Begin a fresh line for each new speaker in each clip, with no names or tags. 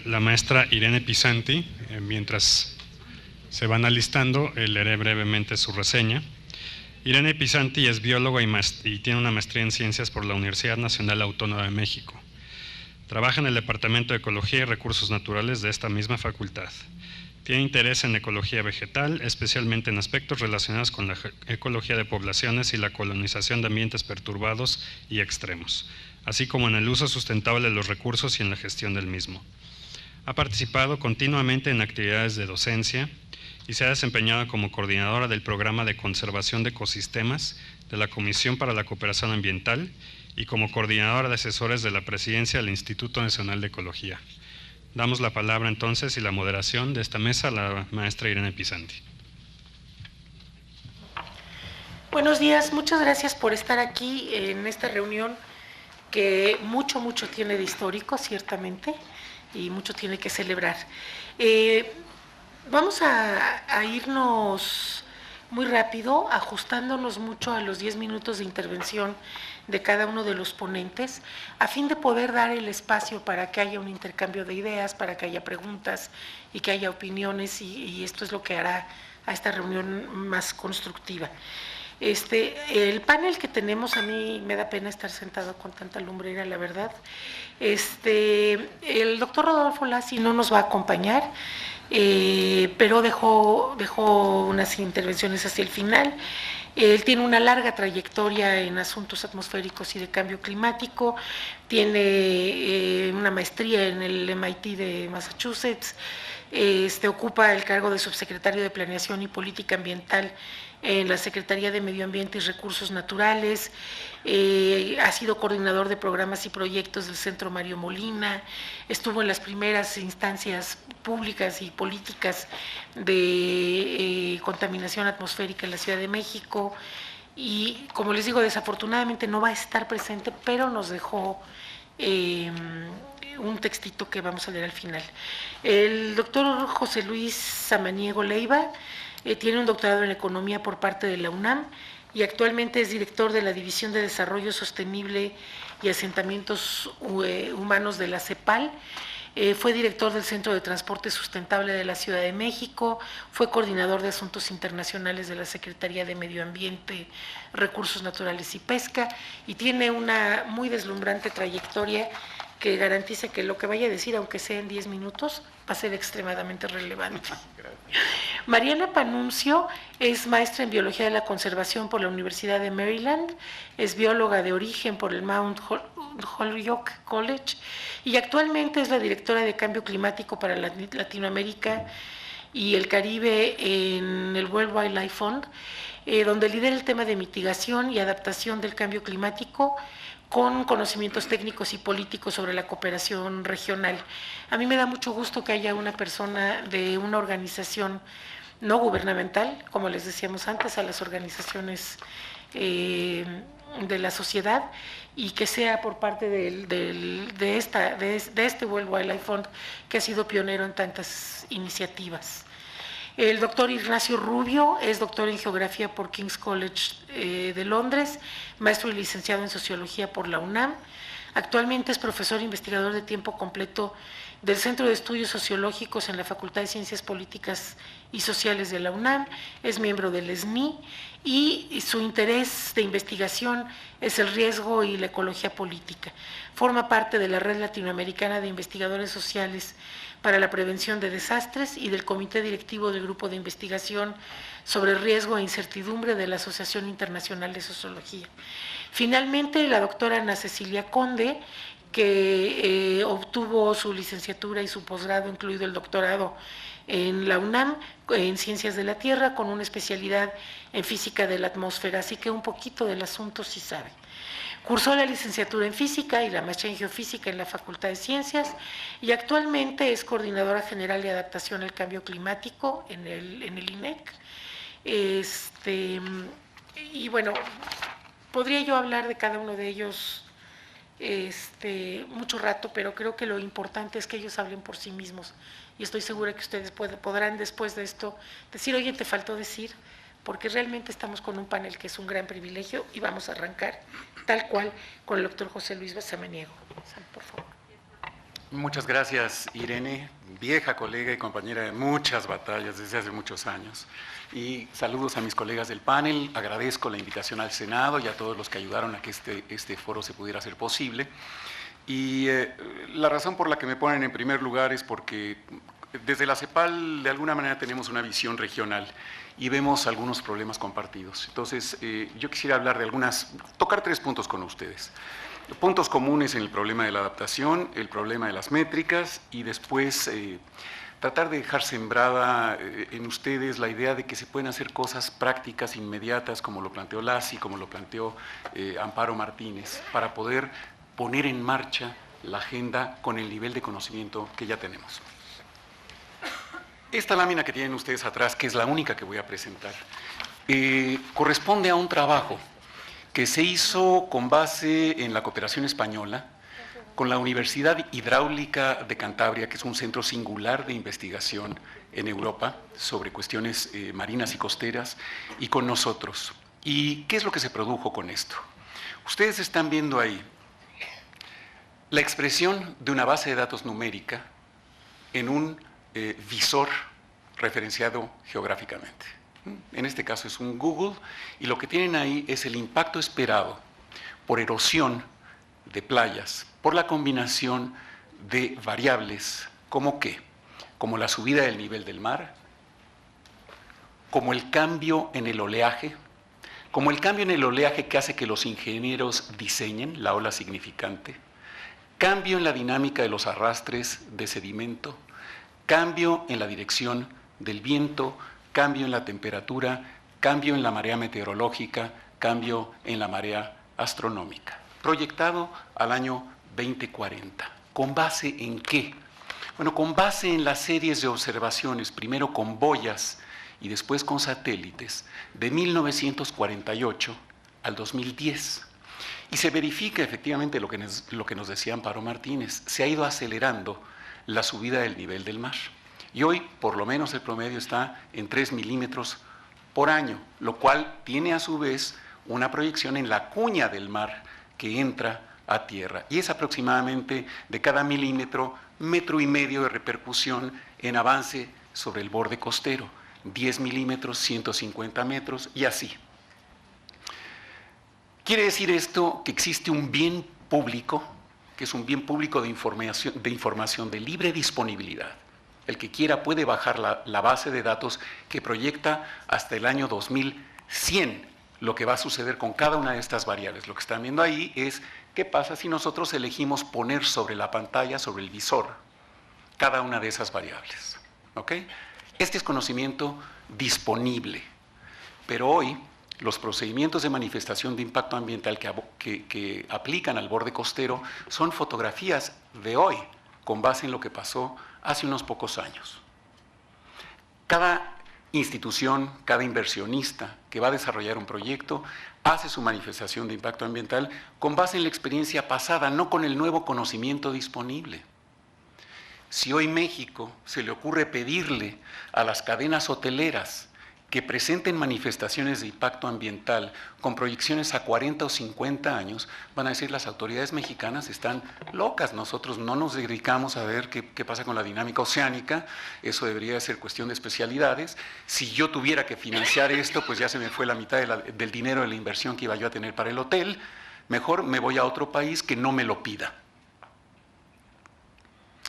la maestra Irene Pisanti. Mientras se van alistando, leeré brevemente su reseña. Irene Pisanti es bióloga y tiene una maestría en ciencias por la Universidad Nacional Autónoma de México. Trabaja en el Departamento de Ecología y Recursos Naturales de esta misma facultad. Tiene interés en ecología vegetal, especialmente en aspectos relacionados con la ecología de poblaciones y la colonización de ambientes perturbados y extremos, así como en el uso sustentable de los recursos y en la gestión del mismo. Ha participado continuamente en actividades de docencia y se ha desempeñado como coordinadora del Programa de Conservación de Ecosistemas de la Comisión para la Cooperación Ambiental y como coordinadora de asesores de la Presidencia del Instituto Nacional de Ecología. Damos la palabra entonces y la moderación de esta mesa a la maestra Irene Pisanti.
Buenos días, muchas gracias por estar aquí en esta reunión que mucho tiene de histórico, ciertamente, y mucho tiene que celebrar. Vamos a irnos muy rápido, ajustándonos mucho a los 10 minutos de intervención de cada uno de los ponentes, a fin de poder dar el espacio para que haya un intercambio de ideas, para que haya preguntas y que haya opiniones, y esto es lo que hará a esta reunión más constructiva. El panel que tenemos, a mí me da pena estar sentado con tanta lumbrera, la verdad. El doctor Rodolfo Lassi no nos va a acompañar, pero dejó unas intervenciones hacia el final. Él tiene una larga trayectoria en asuntos atmosféricos y de cambio climático, tiene una maestría en el MIT de Massachusetts, ocupa el cargo de subsecretario de Planeación y Política Ambiental en la Secretaría de Medio Ambiente y Recursos Naturales, ha sido coordinador de programas y proyectos del Centro Mario Molina, estuvo en las primeras instancias públicas y políticas de contaminación atmosférica en la Ciudad de México, y como les digo, desafortunadamente no va a estar presente, pero nos dejó un textito que vamos a leer al final. El doctor José Luis Samaniego Leiva tiene un doctorado en Economía por parte de la UNAM y actualmente es director de la División de Desarrollo Sostenible y Asentamientos Humanos de la CEPAL. Fue director del Centro de Transporte Sustentable de la Ciudad de México, fue coordinador de Asuntos Internacionales de la Secretaría de Medio Ambiente, Recursos Naturales y Pesca, y tiene una muy deslumbrante trayectoria que garantiza que lo que vaya a decir, aunque sea en 10 minutos, va a ser extremadamente relevante. Mariana Panuncio es maestra en Biología de la Conservación por la Universidad de Maryland, es bióloga de origen por el Mount Holyoke College y actualmente es la directora de Cambio Climático para Latinoamérica y el Caribe en el World Wildlife Fund, donde lidera el tema de mitigación y adaptación del cambio climático con conocimientos técnicos y políticos sobre la cooperación regional. A mí me da mucho gusto que haya una persona de una organización no gubernamental, como les decíamos antes, a las organizaciones de la sociedad, y que sea por parte de este World Wildlife Fund, que ha sido pionero en tantas iniciativas. El doctor Ignacio Rubio es doctor en Geografía por King's College de Londres, maestro y licenciado en Sociología por la UNAM. Actualmente es profesor investigador de tiempo completo del Centro de Estudios Sociológicos en la Facultad de Ciencias Políticas y Sociales de la UNAM, es miembro del SNI y su interés de investigación es el riesgo y la ecología política. Forma parte de la Red Latinoamericana de Investigadores Sociales para la Prevención de Desastres y del Comité Directivo del Grupo de Investigación sobre Riesgo e Incertidumbre de la Asociación Internacional de Sociología. Finalmente, la doctora Ana Cecilia Conde, que obtuvo su licenciatura y su posgrado, incluido el doctorado en la UNAM, en Ciencias de la Tierra, con una especialidad en Física de la Atmósfera, así que un poquito del asunto sí sabe. Cursó la licenciatura en Física y la maestría en Geofísica en la Facultad de Ciencias y actualmente es coordinadora general de adaptación al cambio climático en el INEC. Y bueno, podría yo hablar de cada uno de ellos mucho rato, pero creo que lo importante es que ellos hablen por sí mismos, y estoy segura que ustedes podrán después de esto decir, oye, te faltó decir, porque realmente estamos con un panel que es un gran privilegio, y vamos a arrancar tal cual con el doctor José Luis Samaniego. Por favor.
Muchas gracias, Irene, vieja colega y compañera de muchas batallas desde hace muchos años. Y saludos a mis colegas del panel, agradezco la invitación al Senado y a todos los que ayudaron a que este foro se pudiera hacer posible. Y la razón por la que me ponen en primer lugar es porque desde la CEPAL de alguna manera tenemos una visión regional y vemos algunos problemas compartidos. Entonces, yo quisiera hablar de tocar 3 puntos con ustedes. Puntos comunes en el problema de la adaptación, el problema de las métricas y después tratar de dejar sembrada en ustedes la idea de que se pueden hacer cosas prácticas, inmediatas, como lo planteó Lassi, como lo planteó Amparo Martínez, para poder poner en marcha la agenda con el nivel de conocimiento que ya tenemos. Esta lámina que tienen ustedes atrás, que es la única que voy a presentar, corresponde a un trabajo que se hizo con base en la cooperación española, con la Universidad Hidráulica de Cantabria, que es un centro singular de investigación en Europa sobre cuestiones marinas y costeras, y con nosotros. ¿Y qué es lo que se produjo con esto? Ustedes están viendo ahí la expresión de una base de datos numérica en un visor referenciado geográficamente. En este caso es un Google, y lo que tienen ahí es el impacto esperado por erosión de playas, por la combinación de variables, ¿como qué? Como la subida del nivel del mar, como el cambio en el oleaje, como el cambio en el oleaje que hace que los ingenieros diseñen la ola significante, cambio en la dinámica de los arrastres de sedimento, cambio en la dirección del viento, cambio en la temperatura, cambio en la marea meteorológica, cambio en la marea astronómica. Proyectado al año 2040. ¿Con base en qué? Bueno, con base en las series de observaciones, primero con boyas y después con satélites, de 1948 al 2010. Y se verifica efectivamente lo que nos decía Amparo Martínez, se ha ido acelerando la subida del nivel del mar. Y hoy, por lo menos, el promedio está en 3 milímetros por año, lo cual tiene a su vez una proyección en la cuña del mar que entra a tierra. Y es aproximadamente de cada milímetro, 1,5 metros de repercusión en avance sobre el borde costero. 10 milímetros, 150 metros y así. Quiere decir esto que existe un bien público, que es un bien público de información de libre disponibilidad. El que quiera puede bajar la base de datos que proyecta hasta el año 2100 lo que va a suceder con cada una de estas variables. Lo que están viendo ahí es qué pasa si nosotros elegimos poner sobre la pantalla, sobre el visor, cada una de esas variables. ¿Ok? Este es conocimiento disponible, pero hoy los procedimientos de manifestación de impacto ambiental que aplican al borde costero son fotografías de hoy, con base en lo que pasó hace unos pocos años. Cada institución, cada inversionista que va a desarrollar un proyecto hace su manifestación de impacto ambiental con base en la experiencia pasada, no con el nuevo conocimiento disponible. Si hoy México se le ocurre pedirle a las cadenas hoteleras que presenten manifestaciones de impacto ambiental con proyecciones a 40 o 50 años, van a decir las autoridades mexicanas están locas, nosotros no nos dedicamos a ver qué pasa con la dinámica oceánica, eso debería ser cuestión de especialidades. Si yo tuviera que financiar esto, pues ya se me fue la mitad del dinero de la inversión que iba yo a tener para el hotel, mejor me voy a otro país que no me lo pida.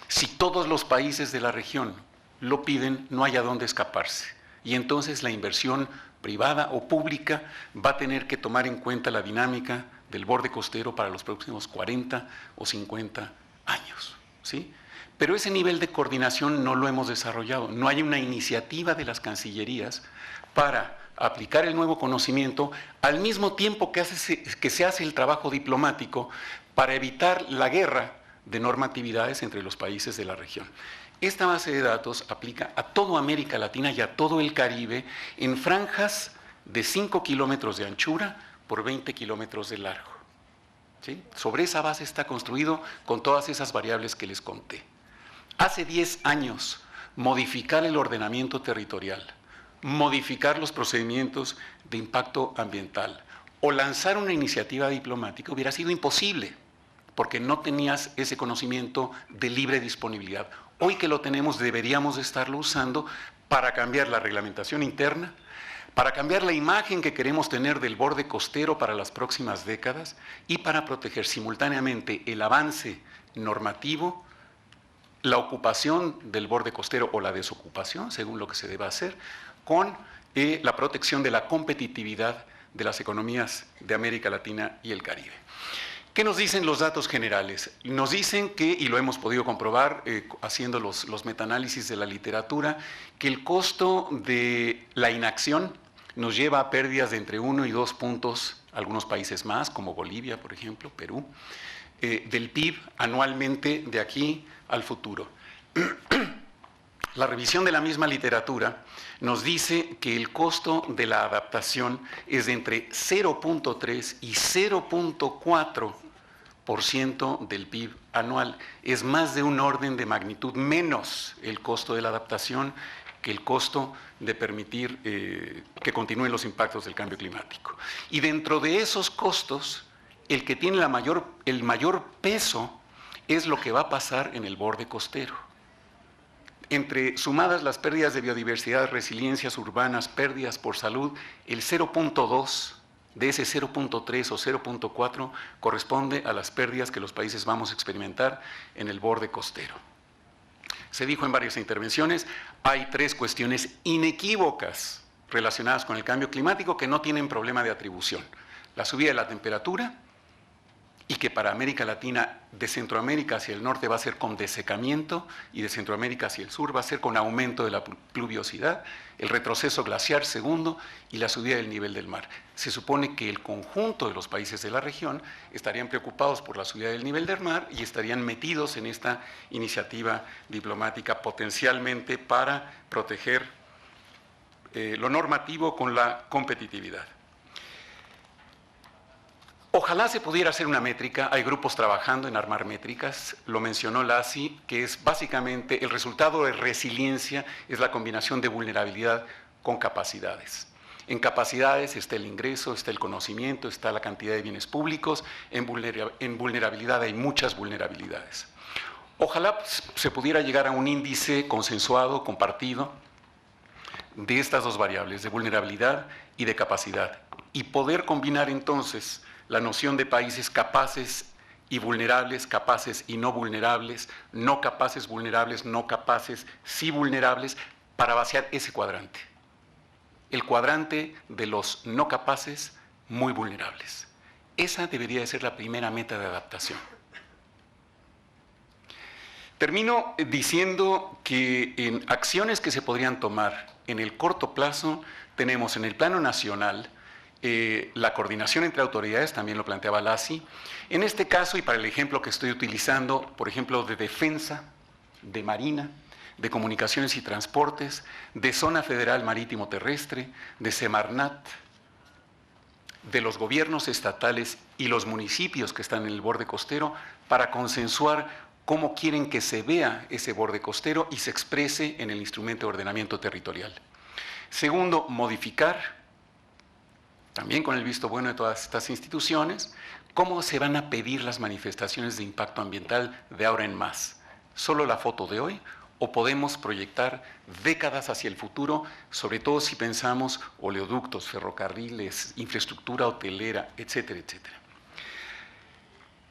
Si todos los países de la región lo piden, no hay a dónde escaparse. Y entonces la inversión privada o pública va a tener que tomar en cuenta la dinámica del borde costero para los próximos 40 o 50 años, ¿sí? Pero ese nivel de coordinación no lo hemos desarrollado. No hay una iniciativa de las cancillerías para aplicar el nuevo conocimiento al mismo tiempo que se hace el trabajo diplomático para evitar la guerra de normatividades entre los países de la región. Esta base de datos aplica a toda América Latina y a todo el Caribe en franjas de 5 kilómetros de anchura por 20 kilómetros de largo. ¿Sí? Sobre esa base está construido con todas esas variables que les conté. Hace 10 años, modificar el ordenamiento territorial, modificar los procedimientos de impacto ambiental o lanzar una iniciativa diplomática hubiera sido imposible. porque no tenías ese conocimiento de libre disponibilidad. Hoy que lo tenemos, deberíamos de estarlo usando para cambiar la reglamentación interna, para cambiar la imagen que queremos tener del borde costero para las próximas décadas y para proteger simultáneamente el avance normativo, la ocupación del borde costero o la desocupación, según lo que se deba hacer, con la protección de la competitividad de las economías de América Latina y el Caribe. ¿Qué nos dicen los datos generales? Nos dicen que, y lo hemos podido comprobar haciendo los metaanálisis de la literatura, que el costo de la inacción nos lleva a pérdidas de entre 1 y 2 puntos, algunos países más, como Bolivia, por ejemplo, Perú, del PIB anualmente de aquí al futuro. La revisión de la misma literatura nos dice que el costo de la adaptación es de entre 0.3 y 0.4% del PIB anual. Es más de un orden de magnitud menos el costo de la adaptación que el costo de permitir que continúen los impactos del cambio climático. Y dentro de esos costos, el que tiene el mayor peso es lo que va a pasar en el borde costero. Entre sumadas las pérdidas de biodiversidad, resiliencias urbanas, pérdidas por salud, el 0.2 de ese 0.3 o 0.4 corresponde a las pérdidas que los países vamos a experimentar en el borde costero. Se dijo en varias intervenciones, hay 3 cuestiones inequívocas relacionadas con el cambio climático que no tienen problema de atribución. La subida de la temperatura, y que para América Latina, de Centroamérica hacia el norte va a ser con desecamiento y de Centroamérica hacia el sur va a ser con aumento de la pluviosidad, el retroceso glaciar segundo y la subida del nivel del mar. Se supone que el conjunto de los países de la región estarían preocupados por la subida del nivel del mar y estarían metidos en esta iniciativa diplomática potencialmente para proteger lo normativo con la competitividad. Ojalá se pudiera hacer una métrica, hay grupos trabajando en armar métricas, lo mencionó Lassi, que es básicamente el resultado de resiliencia, es la combinación de vulnerabilidad con capacidades. En capacidades está el ingreso, está el conocimiento, está la cantidad de bienes públicos, en vulnerabilidad hay muchas vulnerabilidades. Ojalá se pudiera llegar a un índice consensuado, compartido, de estas 2 variables, de vulnerabilidad y de capacidad, y poder combinar entonces la noción de países capaces y vulnerables, capaces y no vulnerables, no capaces, vulnerables, no capaces, sí vulnerables, para vaciar ese cuadrante. El cuadrante de los no capaces, muy vulnerables. Esa debería de ser la primera meta de adaptación. Termino diciendo que en acciones que se podrían tomar en el corto plazo, tenemos en el plano nacional la coordinación entre autoridades, también lo planteaba Lassi. En este caso, y para el ejemplo que estoy utilizando, por ejemplo, de defensa, de marina, de comunicaciones y transportes, de zona federal marítimo terrestre, de Semarnat, de los gobiernos estatales y los municipios que están en el borde costero, para consensuar cómo quieren que se vea ese borde costero y se exprese en el instrumento de ordenamiento territorial. Segundo, modificar, también con el visto bueno de todas estas instituciones, cómo se van a pedir las manifestaciones de impacto ambiental de ahora en más. ¿Solo la foto de hoy o podemos proyectar décadas hacia el futuro, sobre todo si pensamos oleoductos, ferrocarriles, infraestructura hotelera, etcétera, etcétera?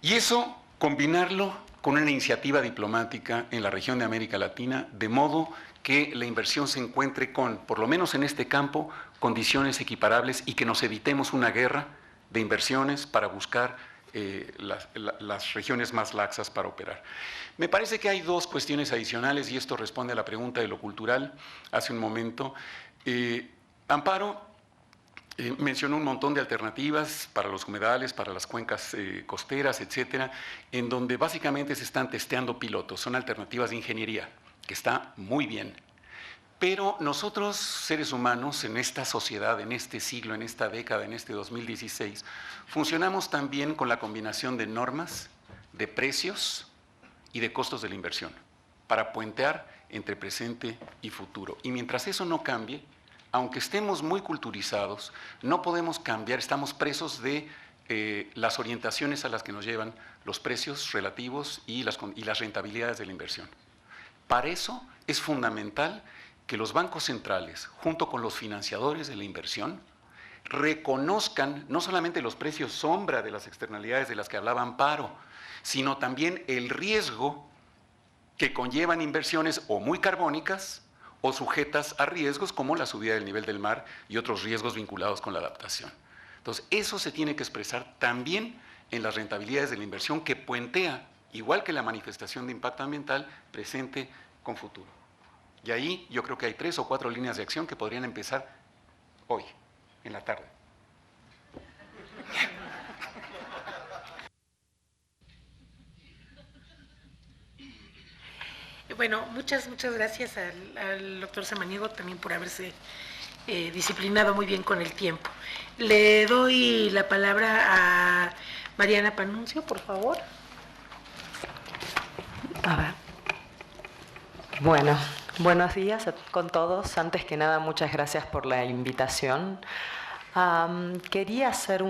Y eso combinarlo con una iniciativa diplomática en la región de América Latina, de modo que la inversión se encuentre con, por lo menos en este campo, condiciones equiparables y que nos evitemos una guerra de inversiones para buscar las regiones más laxas para operar. Me parece que hay 2 cuestiones adicionales y esto responde a la pregunta de lo cultural hace un momento. Amparo mencionó un montón de alternativas para los humedales, para las cuencas costeras, etcétera, en donde básicamente se están testeando pilotos, son alternativas de ingeniería, que está muy bien. Pero nosotros, seres humanos, en esta sociedad, en este siglo, en esta década, en este 2016, funcionamos también con la combinación de normas, de precios y de costos de la inversión, para puentear entre presente y futuro. Y mientras eso no cambie, aunque estemos muy culturizados, no podemos cambiar, estamos presos de las orientaciones a las que nos llevan los precios relativos y las rentabilidades de la inversión. Para eso es fundamental que los bancos centrales, junto con los financiadores de la inversión, reconozcan no solamente los precios sombra de las externalidades de las que hablaba Amparo, sino también el riesgo que conllevan inversiones o muy carbónicas o sujetas a riesgos como la subida del nivel del mar y otros riesgos vinculados con la adaptación. Entonces, eso se tiene que expresar también en las rentabilidades de la inversión que puentea, igual que la manifestación de impacto ambiental, presente con futuro. Y ahí yo creo que hay 3 o 4 líneas de acción que podrían empezar hoy, en la tarde.
Bueno, muchas gracias al doctor Samaniego también por haberse disciplinado muy bien con el tiempo. Le doy la palabra a Mariana Panuncio, por favor.
A ver. Bueno, buenos días con todos. Antes que nada, muchas gracias por la invitación. Quería hacer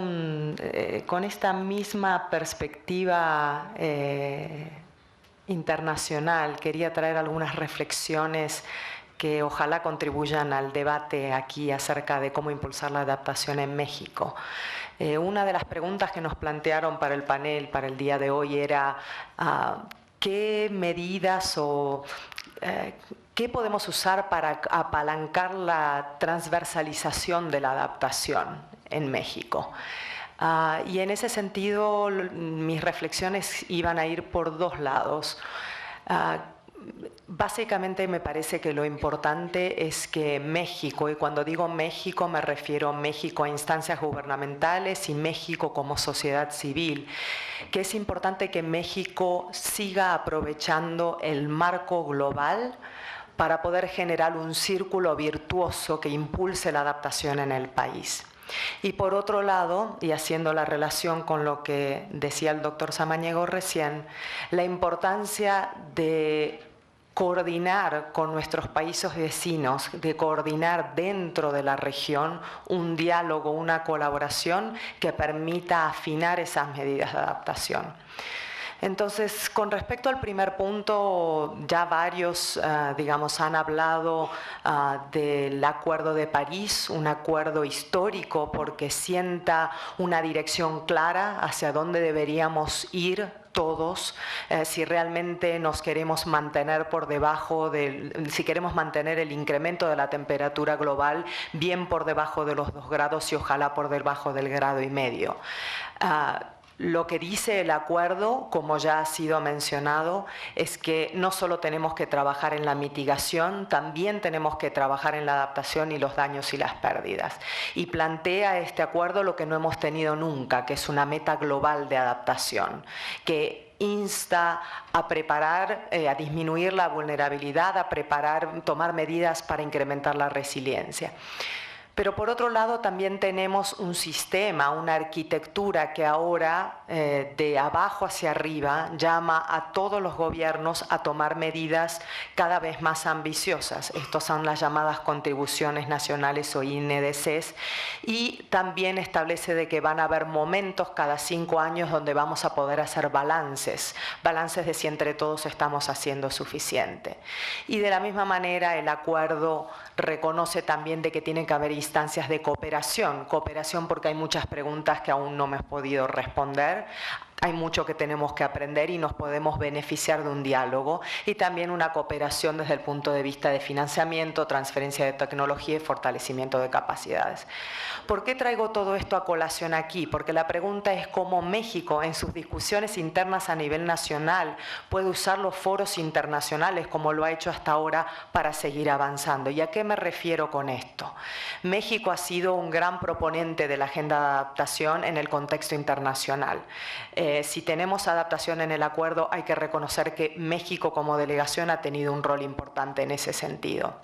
con esta misma perspectiva internacional, quería traer algunas reflexiones que ojalá contribuyan al debate aquí acerca de cómo impulsar la adaptación en México. Una de las preguntas que nos plantearon para el panel, para el día de hoy, era ¿qué medidas o qué podemos usar para apalancar la transversalización de la adaptación en México? Y en ese sentido, mis reflexiones iban a ir por 2 lados. Básicamente me parece que lo importante es que México, y cuando digo México me refiero a México a instancias gubernamentales y México como sociedad civil, que es importante que México siga aprovechando el marco global para poder generar un círculo virtuoso que impulse la adaptación en el país. Y por otro lado, y haciendo la relación con lo que decía el doctor Samaniego recién, la importancia de coordinar con nuestros países vecinos, de coordinar dentro de la región un diálogo, una colaboración que permita afinar esas medidas de adaptación. Entonces, con respecto al primer punto, ya varios, han hablado del Acuerdo de París, un acuerdo histórico porque sienta una dirección clara hacia dónde deberíamos ir todos, si realmente nos queremos mantener por debajo si queremos mantener el incremento de la temperatura global bien por debajo de los 2 grados y ojalá por debajo del 1,5 grados. Lo que dice el acuerdo, como ya ha sido mencionado, es que no solo tenemos que trabajar en la mitigación, también tenemos que trabajar en la adaptación y los daños y las pérdidas. Y plantea este acuerdo lo que no hemos tenido nunca, que es una meta global de adaptación, que insta a preparar, a disminuir la vulnerabilidad, a tomar medidas para incrementar la resiliencia. Pero por otro lado también tenemos un sistema, una arquitectura que ahora de abajo hacia arriba llama a todos los gobiernos a tomar medidas cada vez más ambiciosas. Estas son las llamadas contribuciones nacionales o INDCs, y también establece de que van a haber momentos cada 5 años donde vamos a poder hacer balances de si entre todos estamos haciendo suficiente. Y de la misma manera el acuerdo reconoce también de que tiene que haber instancias de cooperación porque hay muchas preguntas que aún no me he podido responder. Hay mucho que tenemos que aprender y nos podemos beneficiar de un diálogo y también una cooperación desde el punto de vista de financiamiento, transferencia de tecnología y fortalecimiento de capacidades. ¿Por qué traigo todo esto a colación aquí? Porque la pregunta es cómo México en sus discusiones internas a nivel nacional puede usar los foros internacionales como lo ha hecho hasta ahora para seguir avanzando. ¿Y a qué me refiero con esto? México ha sido un gran proponente de la agenda de adaptación en el contexto internacional. Si tenemos adaptación en el acuerdo, hay que reconocer que México como delegación ha tenido un rol importante en ese sentido.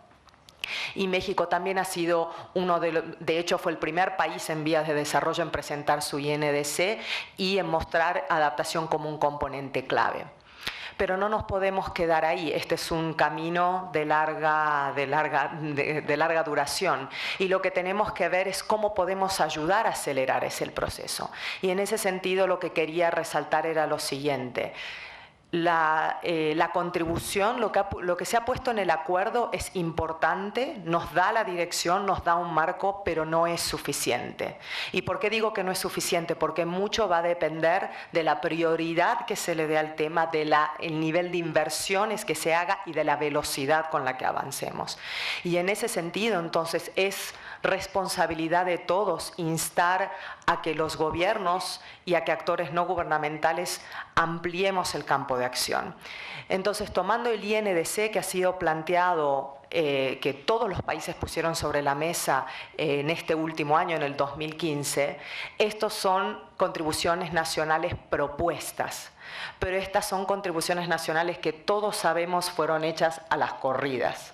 Y México también ha sido de hecho fue el primer país en vías de desarrollo en presentar su INDC y en mostrar adaptación como un componente clave. Pero no nos podemos quedar ahí. Este es un camino de larga duración. Y lo que tenemos que ver es cómo podemos ayudar a acelerar ese proceso. Y en ese sentido lo que quería resaltar era lo siguiente. La contribución, lo que se ha puesto en el acuerdo es importante, nos da la dirección, nos da un marco, pero no es suficiente. ¿Y por qué digo que no es suficiente? Porque mucho va a depender de la prioridad que se le dé al tema, del nivel de inversiones que se haga y de la velocidad con la que avancemos. Y en ese sentido, entonces, es responsabilidad de todos instar a que los gobiernos y a que actores no gubernamentales ampliemos el campo de acción. Entonces, tomando el INDC que ha sido planteado, que todos los países pusieron sobre la mesa en este último año, en el 2015, estos son contribuciones nacionales propuestas. Pero estas son contribuciones nacionales que todos sabemos fueron hechas a las corridas.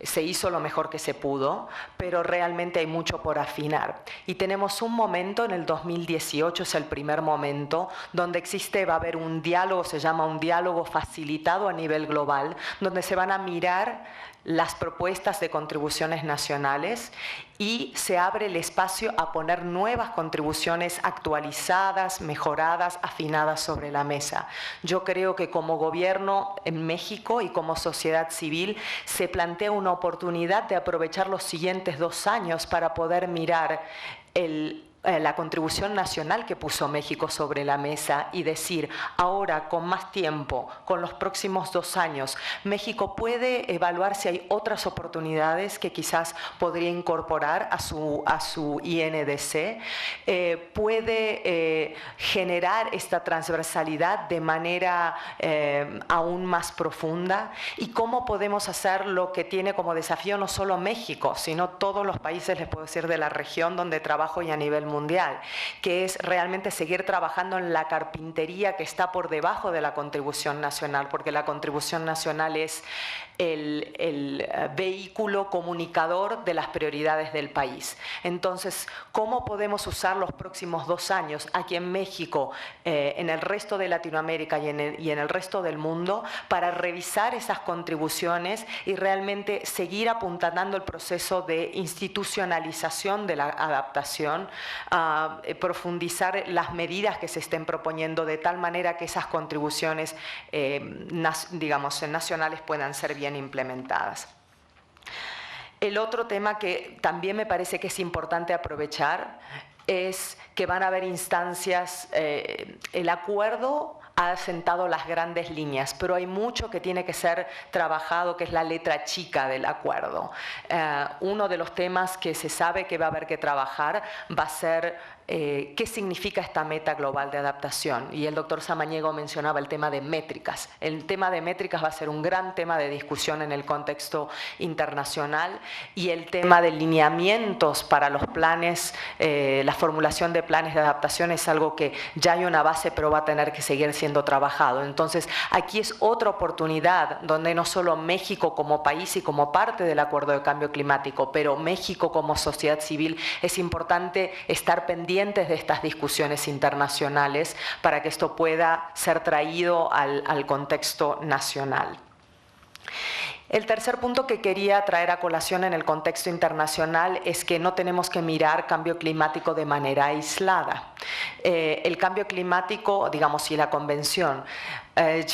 Se hizo lo mejor que se pudo, pero realmente hay mucho por afinar. Y tenemos un momento, en el 2018 es el primer momento, donde va a haber un diálogo, se llama un diálogo facilitado a nivel global, donde se van a mirar las propuestas de contribuciones nacionales y se abre el espacio a poner nuevas contribuciones actualizadas, mejoradas, afinadas sobre la mesa. Yo creo que como gobierno en México y como sociedad civil se plantea una oportunidad de aprovechar los siguientes 2 años para poder mirar la contribución nacional que puso México sobre la mesa y decir, ahora con más tiempo, con los próximos 2 años, México puede evaluar si hay otras oportunidades que quizás podría incorporar a su INDC, puede generar esta transversalidad de manera aún más profunda, y cómo podemos hacer lo que tiene como desafío no solo México, sino todos los países, les puedo decir, de la región donde trabajo y a nivel mundial, que es realmente seguir trabajando en la carpintería que está por debajo de la contribución nacional, porque la contribución nacional es el vehículo comunicador de las prioridades del país. Entonces, ¿cómo podemos usar los próximos 2 años aquí en México, en el resto de Latinoamérica y en el resto del mundo para revisar esas contribuciones y realmente seguir apuntando el proceso de institucionalización de la adaptación, profundizar las medidas que se estén proponiendo de tal manera que esas contribuciones, digamos, nacionales puedan ser bien implementadas? El otro tema que también me parece que es importante aprovechar es que van a haber instancias, el acuerdo ha sentado las grandes líneas, pero hay mucho que tiene que ser trabajado, que es la letra chica del acuerdo. Uno de los temas que se sabe que va a haber que trabajar va a ser qué significa esta meta global de adaptación. Y el doctor Samaniego mencionaba el tema de métricas. El tema de métricas va a ser un gran tema de discusión en el contexto internacional, y el tema de lineamientos para los planes, la formulación de planes de adaptación es algo que ya hay una base, pero va a tener que seguir siendo trabajado. Entonces, aquí es otra oportunidad donde no solo México como país y como parte del Acuerdo de Cambio Climático, pero México como sociedad civil, es importante estar pendientes de estas discusiones internacionales para que esto pueda ser traído al contexto nacional. El tercer punto que quería traer a colación en el contexto internacional es que no tenemos que mirar cambio climático de manera aislada. El cambio climático, digamos, y la convención,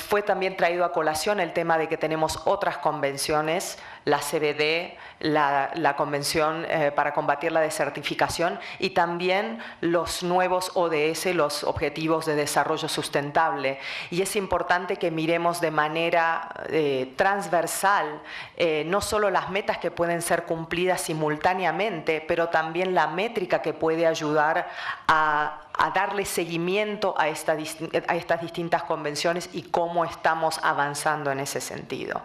fue también traído a colación el tema de que tenemos otras convenciones, la CBD, la Convención para combatir la desertificación, y también los nuevos ODS, los Objetivos de Desarrollo Sustentable. Y es importante que miremos de manera transversal no solo las metas que pueden ser cumplidas simultáneamente, pero también la métrica que puede ayudar a darle seguimiento a estas distintas convenciones y cómo estamos avanzando en ese sentido.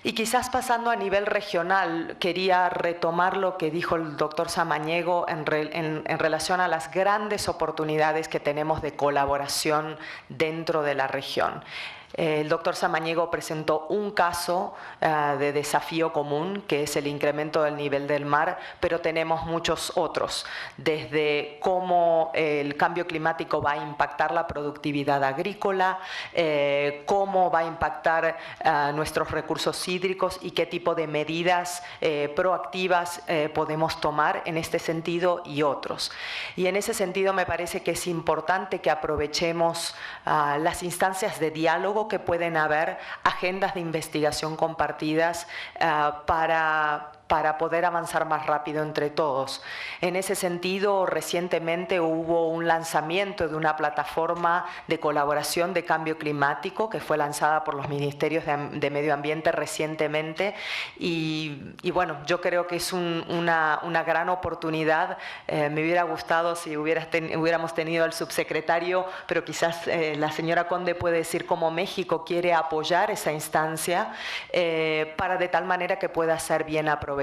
Y quizás pasando a nivel regional, quería retomar lo que dijo el doctor Samaniego en relación a las grandes oportunidades que tenemos de colaboración dentro de la región. El doctor Samaniego presentó un caso de desafío común, que es el incremento del nivel del mar, pero tenemos muchos otros, desde cómo el cambio climático va a impactar la productividad agrícola, cómo va a impactar nuestros recursos hídricos y qué tipo de medidas proactivas podemos tomar en este sentido y otros. Y en ese sentido me parece que es importante que aprovechemos las instancias de diálogo que pueden haber, agendas de investigación compartidas para poder avanzar más rápido entre todos. En ese sentido, recientemente hubo un lanzamiento de una plataforma de colaboración de cambio climático que fue lanzada por los ministerios de Medio Ambiente recientemente y bueno, yo creo que es una gran oportunidad. Me hubiera gustado si hubiéramos tenido al subsecretario, pero quizás la señora Conde puede decir cómo México quiere apoyar esa instancia para de tal manera que pueda ser bien aprovechada.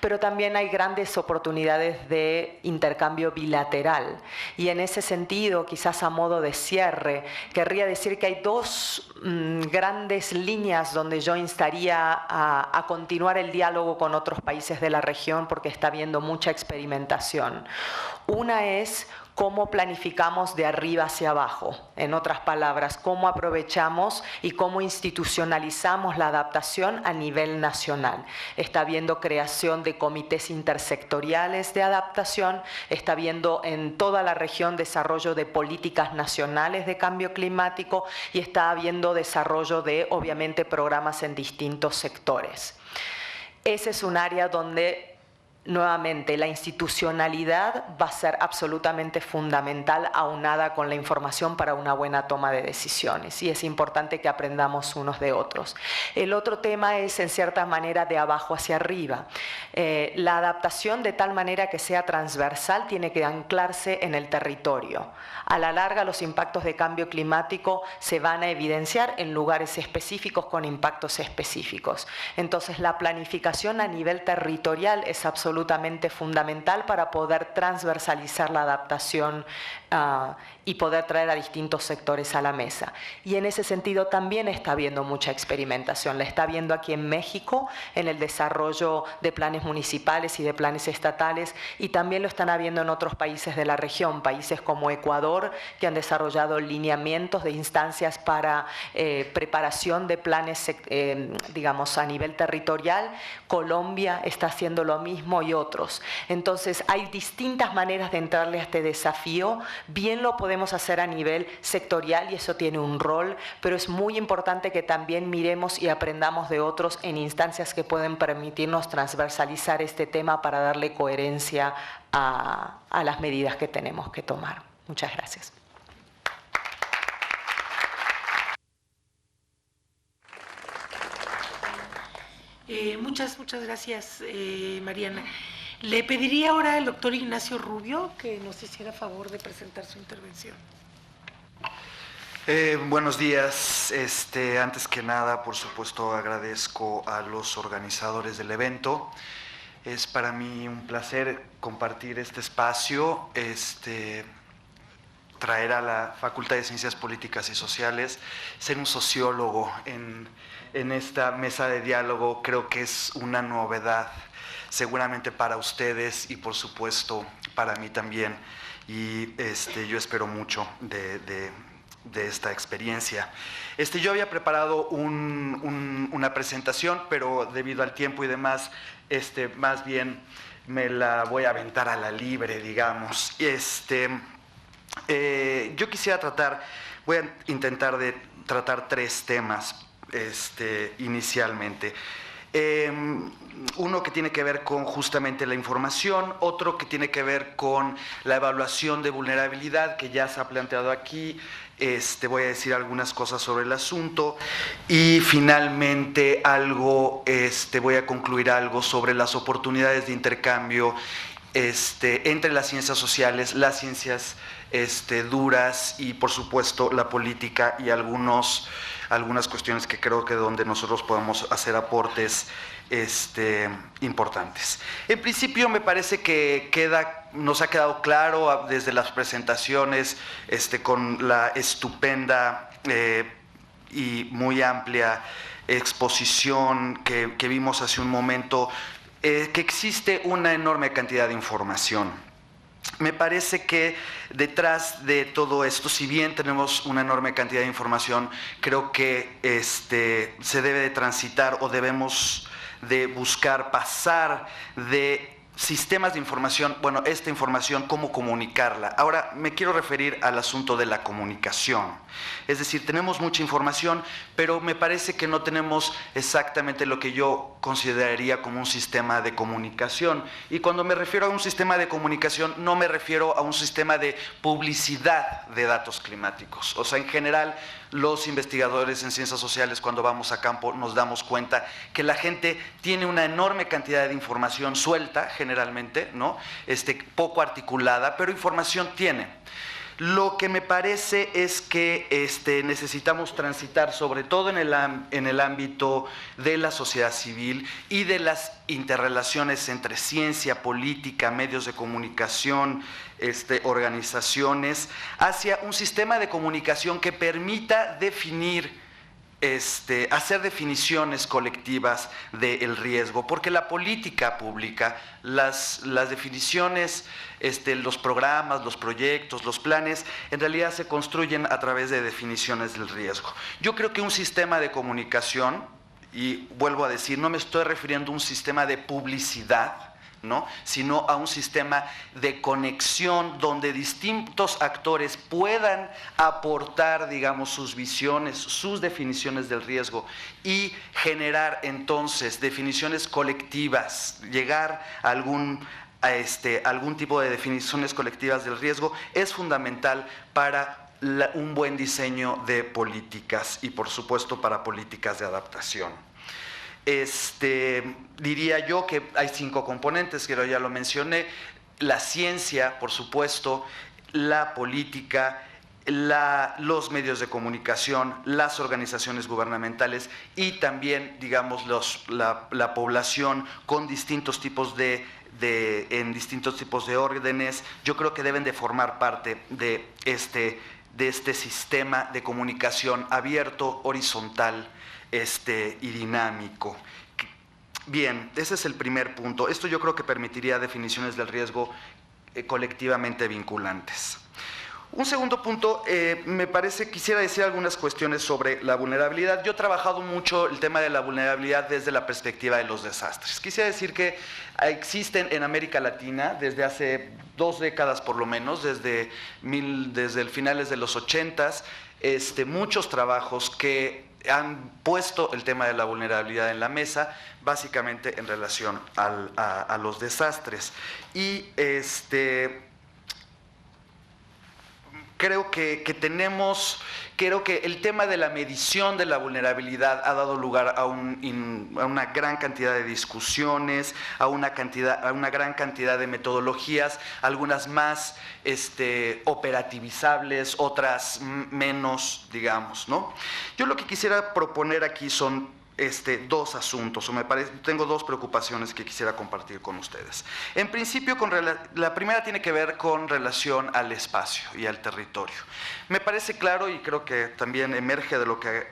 Pero también hay grandes oportunidades de intercambio bilateral y en ese sentido, quizás a modo de cierre, querría decir que hay dos grandes líneas donde yo instaría a continuar el diálogo con otros países de la región porque está habiendo mucha experimentación. Una es cómo planificamos de arriba hacia abajo, en otras palabras, cómo aprovechamos y cómo institucionalizamos la adaptación a nivel nacional. Está habiendo creación de comités intersectoriales de adaptación, está habiendo en toda la región desarrollo de políticas nacionales de cambio climático y está habiendo desarrollo de, obviamente, programas en distintos sectores. Ese es un área donde nuevamente, la institucionalidad va a ser absolutamente fundamental aunada con la información para una buena toma de decisiones y es importante que aprendamos unos de otros. El otro tema es, en cierta manera, de abajo hacia arriba. La adaptación de tal manera que sea transversal tiene que anclarse en el territorio. A la larga, los impactos de cambio climático se van a evidenciar en lugares específicos con impactos específicos. Entonces, la planificación a nivel territorial es absolutamente fundamental para poder transversalizar la adaptación y poder traer a distintos sectores a la mesa. Y en ese sentido también está habiendo mucha experimentación. La está habiendo aquí en México en el desarrollo de planes municipales y de planes estatales y también lo están habiendo en otros países de la región, países como Ecuador, que han desarrollado lineamientos de instancias para preparación de planes, digamos, a nivel territorial. Colombia está haciendo lo mismo y otros. Entonces, hay distintas maneras de entrarle a este desafío. Bien lo podemos hacer a nivel sectorial y eso tiene un rol, pero es muy importante que también miremos y aprendamos de otros en instancias que pueden permitirnos transversalizar este tema para darle coherencia a las medidas que tenemos que tomar. Muchas gracias.
Muchas gracias, Mariana. Le pediría ahora al doctor Ignacio Rubio que nos hiciera favor de presentar su intervención.
Buenos días. Antes que nada, por supuesto, agradezco a los organizadores del evento. Es para mí un placer compartir este espacio, traer a la Facultad de Ciencias Políticas y Sociales, ser un sociólogo en esta mesa de diálogo. Creo que es una novedad, seguramente para ustedes y por supuesto para mí también. Y yo espero mucho de esta experiencia. Yo había preparado una presentación, pero debido al tiempo y demás, más bien me la voy a aventar a la libre, digamos. Yo quisiera voy a intentar de tratar tres temas inicialmente. Uno que tiene que ver con justamente la información, otro que tiene que ver con la evaluación de vulnerabilidad, que ya se ha planteado aquí. Voy a decir algunas cosas sobre el asunto y finalmente voy a concluir algo sobre las oportunidades de intercambio entre las ciencias sociales, las ciencias duras y por supuesto la política y algunas cuestiones que creo que donde nosotros podemos hacer aportes importantes. En principio me parece que nos ha quedado claro desde las presentaciones con la estupenda y muy amplia exposición que vimos hace un momento, que existe una enorme cantidad de información. Me parece que detrás de todo esto, si bien tenemos una enorme cantidad de información, creo que se debe de transitar o debemos de buscar pasar de sistemas de información, bueno, esta información, cómo comunicarla. Ahora, me quiero referir al asunto de la comunicación. Es decir, tenemos mucha información, pero me parece que no tenemos exactamente lo que yo consideraría como un sistema de comunicación. Y cuando me refiero a un sistema de comunicación, no me refiero a un sistema de publicidad de datos climáticos. O sea, en general, los investigadores en ciencias sociales, cuando vamos a campo, nos damos cuenta que la gente tiene una enorme cantidad de información suelta, generalmente, ¿no? Poco articulada, pero información tiene. Lo que me parece es que necesitamos transitar, sobre todo en el ámbito de la sociedad civil y de las interrelaciones entre ciencia, política, medios de comunicación, organizaciones, hacia un sistema de comunicación que permita definir, hacer definiciones colectivas del riesgo, porque la política pública, las definiciones, los programas, los proyectos, los planes, en realidad se construyen a través de definiciones del riesgo. Yo creo que un sistema de comunicación, y vuelvo a decir, no me estoy refiriendo a un sistema de publicidad, ¿no?, sino a un sistema de conexión donde distintos actores puedan aportar, digamos, sus visiones, sus definiciones del riesgo y generar entonces definiciones colectivas, llegar a algún tipo de definiciones colectivas del riesgo es fundamental para un buen diseño de políticas y, por supuesto, para políticas de adaptación. Diría yo que hay 5 componentes, que ya lo mencioné: la ciencia, por supuesto, la política, los medios de comunicación, las organizaciones gubernamentales y también, digamos, la población con distintos tipos en distintos tipos de órdenes. Yo creo que deben de formar parte de este sistema de comunicación abierto, horizontal, y dinámico. Bien, ese es el primer punto. Esto yo creo que permitiría definiciones del riesgo colectivamente vinculantes. Un segundo punto, quisiera decir algunas cuestiones sobre la vulnerabilidad. Yo he trabajado mucho el tema de la vulnerabilidad desde la perspectiva de los desastres. Quisiera decir que existen en América Latina desde hace 2 décadas por lo menos, desde finales de los 80s, muchos trabajos que han puesto el tema de la vulnerabilidad en la mesa, básicamente en relación a los desastres. Y creo que el tema de la medición de la vulnerabilidad ha dado lugar a una gran cantidad de discusiones, a una gran cantidad de metodologías, algunas más operativizables, otras menos, digamos, ¿no? Yo lo que quisiera proponer aquí son 2 asuntos, tengo 2 preocupaciones que quisiera compartir con ustedes. En principio, la primera tiene que ver con relación al espacio y al territorio. Me parece claro, y creo que también emerge de lo que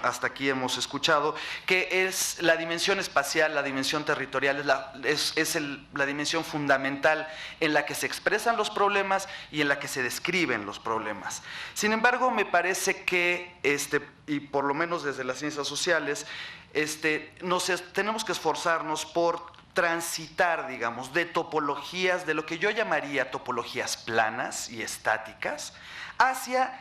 hasta aquí hemos escuchado, que es la dimensión espacial, la dimensión territorial, es la dimensión fundamental en la que se expresan los problemas y en la que se describen los problemas. Sin embargo, me parece que, y por lo menos desde las ciencias sociales, tenemos que esforzarnos por transitar, digamos, de topologías, de lo que yo llamaría topologías planas y estáticas, hacia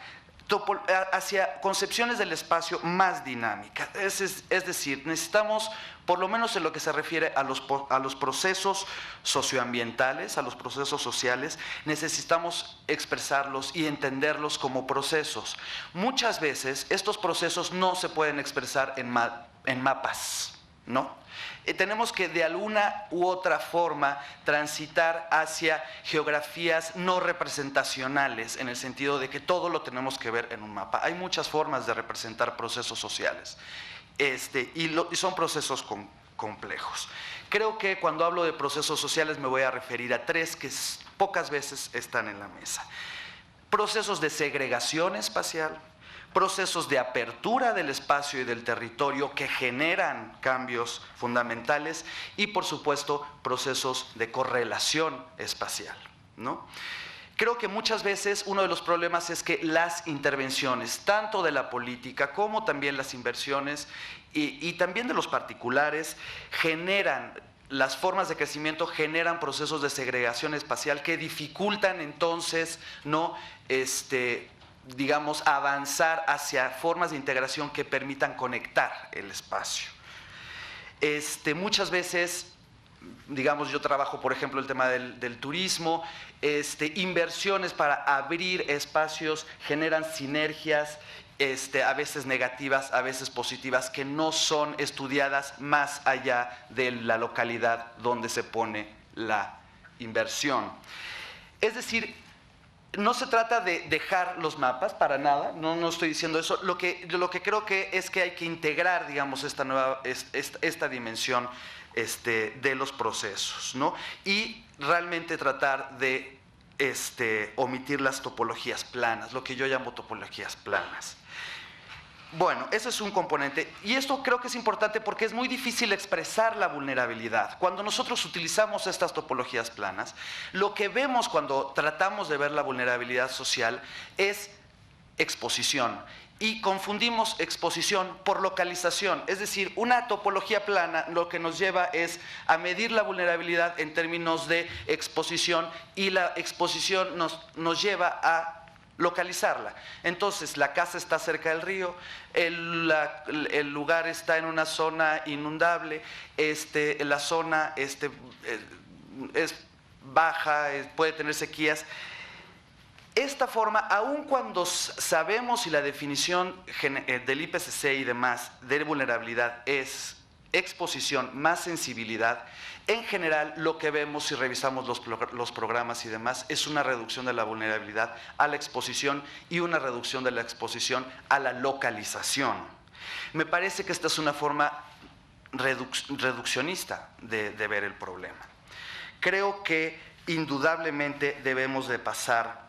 concepciones del espacio más dinámicas. Es decir, necesitamos, por lo menos en lo que se refiere a los procesos socioambientales, a los procesos sociales, necesitamos expresarlos y entenderlos como procesos. Muchas veces estos procesos no se pueden expresar en mapas, ¿no? Tenemos que de alguna u otra forma transitar hacia geografías no representacionales, en el sentido de que todo lo tenemos que ver en un mapa. Hay muchas formas de representar procesos sociales, y son procesos complejos. Creo que cuando hablo de procesos sociales me voy a referir a 3 que pocas veces están en la mesa: procesos de segregación espacial, procesos de apertura del espacio y del territorio que generan cambios fundamentales y, por supuesto, procesos de correlación espacial, ¿no? Creo que muchas veces uno de los problemas es que las intervenciones, tanto de la política como también las inversiones y también de los particulares, las formas de crecimiento generan procesos de segregación espacial que dificultan entonces, ¿no?, digamos, avanzar hacia formas de integración que permitan conectar el espacio. Muchas veces, digamos, yo trabajo, por ejemplo, el tema del turismo, inversiones para abrir espacios generan sinergias, a veces negativas, a veces positivas, que no son estudiadas más allá de la localidad donde se pone la inversión. Es decir, no se trata de dejar los mapas para nada, no estoy diciendo eso. Lo que creo que es que hay que integrar, digamos, esta dimensión de los procesos, ¿no? Y realmente tratar de omitir las topologías planas, lo que yo llamo topologías planas. Bueno, eso es un componente, y esto creo que es importante porque es muy difícil expresar la vulnerabilidad. Cuando nosotros utilizamos estas topologías planas, lo que vemos cuando tratamos de ver la vulnerabilidad social es exposición, y confundimos exposición por localización. Es decir, una topología plana lo que nos lleva es a medir la vulnerabilidad en términos de exposición, y la exposición nos lleva a localizarla. Entonces, la casa está cerca del río, el lugar está en una zona inundable, la zona es baja, puede tener sequías. Esta forma, aun cuando sabemos y la definición del IPCC y demás de vulnerabilidad es exposición más sensibilidad, en general lo que vemos si revisamos los programas y demás es una reducción de la vulnerabilidad a la exposición y una reducción de la exposición a la localización. Me parece que esta es una forma reduccionista de ver el problema. Creo que indudablemente debemos de pasar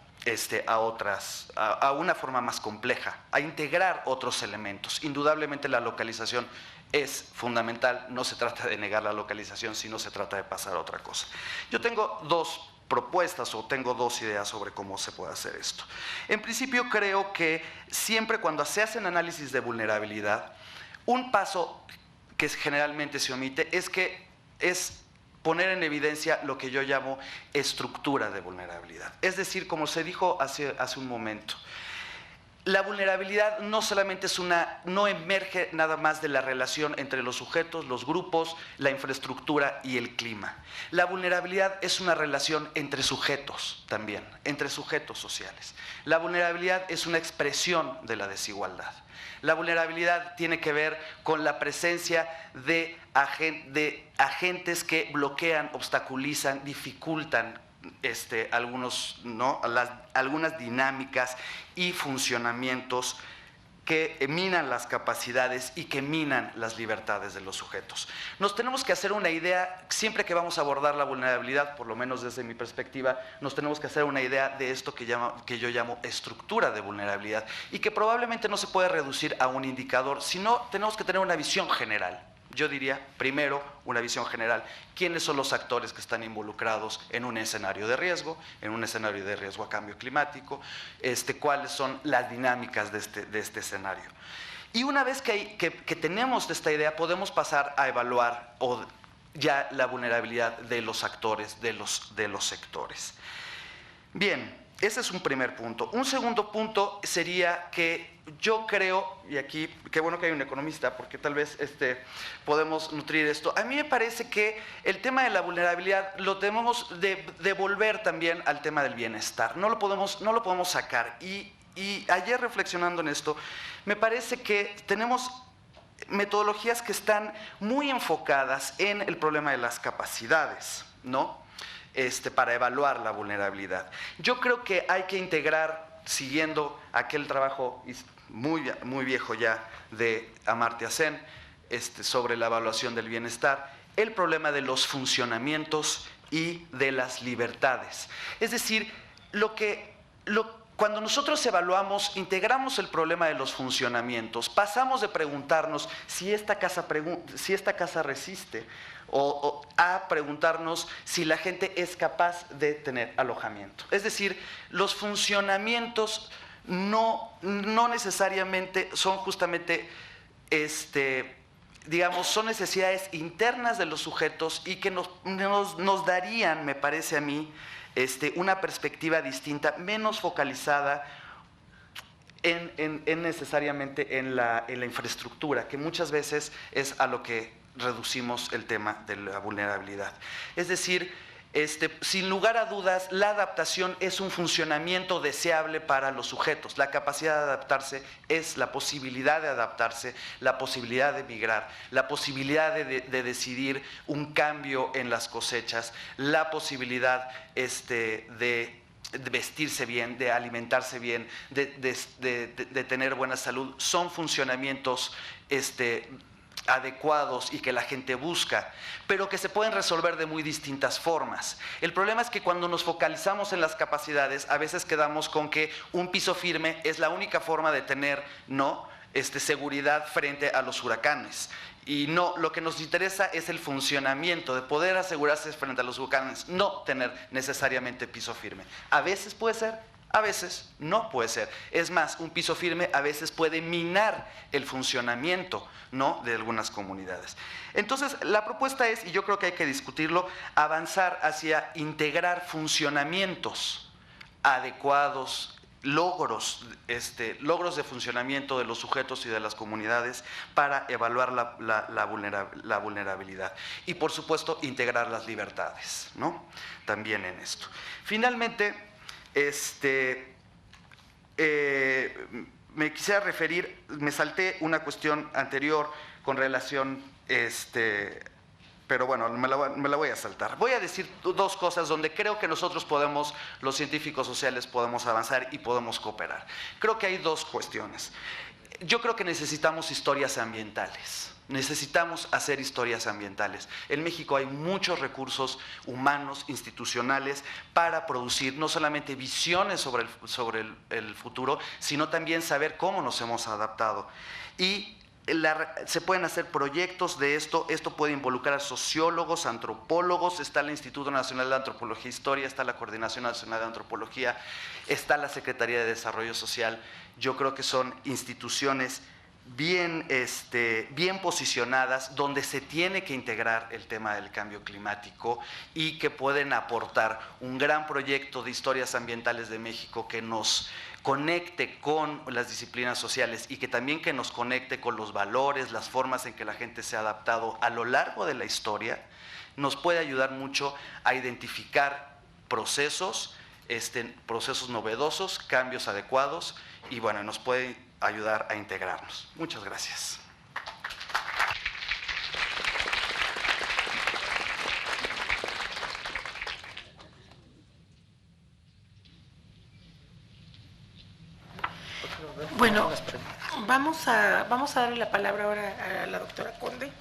a una forma más compleja, a integrar otros elementos. Indudablemente la localización es fundamental, no se trata de negar la localización, sino se trata de pasar a otra cosa. Yo tengo dos propuestas o tengo dos ideas sobre cómo se puede hacer esto. En principio, creo que siempre cuando se hacen análisis de vulnerabilidad, un paso que generalmente se omite es poner en evidencia lo que yo llamo estructura de vulnerabilidad. Es decir, como se dijo hace un momento, la vulnerabilidad no solamente no emerge nada más de la relación entre los sujetos, los grupos, la infraestructura y el clima. La vulnerabilidad es una relación entre sujetos también, entre sujetos sociales. La vulnerabilidad es una expresión de la desigualdad. La vulnerabilidad tiene que ver con la presencia de agentes que bloquean, obstaculizan, dificultan algunas dinámicas y funcionamientos que minan las capacidades y que minan las libertades de los sujetos. Nos tenemos que hacer una idea, siempre que vamos a abordar la vulnerabilidad, por lo menos desde mi perspectiva, nos tenemos que hacer una idea de esto que yo llamo estructura de vulnerabilidad, y que probablemente no se puede reducir a un indicador, sino tenemos que tener una visión general. Yo diría, primero, una visión general. ¿Quiénes son los actores que están involucrados en un escenario de riesgo, a cambio climático? ¿Cuáles son las dinámicas de este escenario? Y una vez que tenemos esta idea, podemos pasar a evaluar ya la vulnerabilidad de los actores, de los sectores. Bien. Ese es un primer punto. Un segundo punto sería que yo creo, y aquí, qué bueno que hay un economista, porque tal vez podemos nutrir esto. A mí me parece que el tema de la vulnerabilidad lo debemos de devolver también al tema del bienestar. No lo podemos sacar. Y ayer, reflexionando en esto, me parece que tenemos metodologías que están muy enfocadas en el problema de las capacidades, ¿no? Para evaluar la vulnerabilidad. Yo creo que hay que integrar, siguiendo aquel trabajo muy viejo ya de Amartya Sen, sobre la evaluación del bienestar, el problema de los funcionamientos y de las libertades. Es decir, cuando nosotros evaluamos, integramos el problema de los funcionamientos, pasamos de preguntarnos si esta casa resiste a preguntarnos si la gente es capaz de tener alojamiento. Es decir, los funcionamientos no necesariamente son justamente, digamos, son necesidades internas de los sujetos y que nos darían, me parece a mí, una perspectiva distinta, menos focalizada necesariamente en la infraestructura, que muchas veces es a lo que reducimos el tema de la vulnerabilidad. Es decir, sin lugar a dudas, la adaptación es un funcionamiento deseable para los sujetos. La capacidad de adaptarse es la posibilidad de adaptarse, la posibilidad de migrar, la posibilidad de decidir un cambio en las cosechas, la posibilidad de vestirse bien, de alimentarse bien, de tener buena salud. Son funcionamientos adecuados y que la gente busca, pero que se pueden resolver de muy distintas formas. El problema es que cuando nos focalizamos en las capacidades, a veces quedamos con que un piso firme es la única forma de tener seguridad frente a los huracanes. Y no, lo que nos interesa es el funcionamiento, de poder asegurarse frente a los huracanes, no tener necesariamente piso firme. A veces puede ser, a veces no puede ser. Es más, un piso firme a veces puede minar el funcionamiento, ¿no?, de algunas comunidades. Entonces, la propuesta es, y yo creo que hay que discutirlo, avanzar hacia integrar funcionamientos adecuados, logros de funcionamiento de los sujetos y de las comunidades para evaluar la vulnerabilidad. Y, por supuesto, integrar las libertades, ¿no?, también en esto. Finalmente, me quisiera referir, me salté una cuestión anterior con relación, pero bueno, me la voy a saltar. Voy a decir dos cosas donde creo que nosotros podemos, los científicos sociales, podemos avanzar y podemos cooperar. Creo que hay dos cuestiones. Yo creo que necesitamos historias ambientales. Necesitamos hacer historias ambientales. En México hay muchos recursos humanos, institucionales, para producir no solamente visiones sobre el futuro, sino también saber cómo nos hemos adaptado. Y se pueden hacer proyectos de esto. Esto puede involucrar sociólogos, antropólogos. Está el Instituto Nacional de Antropología e Historia, está la Coordinación Nacional de Antropología, está la Secretaría de Desarrollo Social. Yo creo que son instituciones bien posicionadas, donde se tiene que integrar el tema del cambio climático y que pueden aportar un gran proyecto de historias ambientales de México que nos conecte con las disciplinas sociales y que también que nos conecte con los valores, las formas en que la gente se ha adaptado a lo largo de la historia. Nos puede ayudar mucho a identificar procesos novedosos, cambios adecuados, y bueno, nos puede ayudar a integrarnos. Muchas gracias.
Bueno, vamos a darle la palabra ahora a la doctora Conde.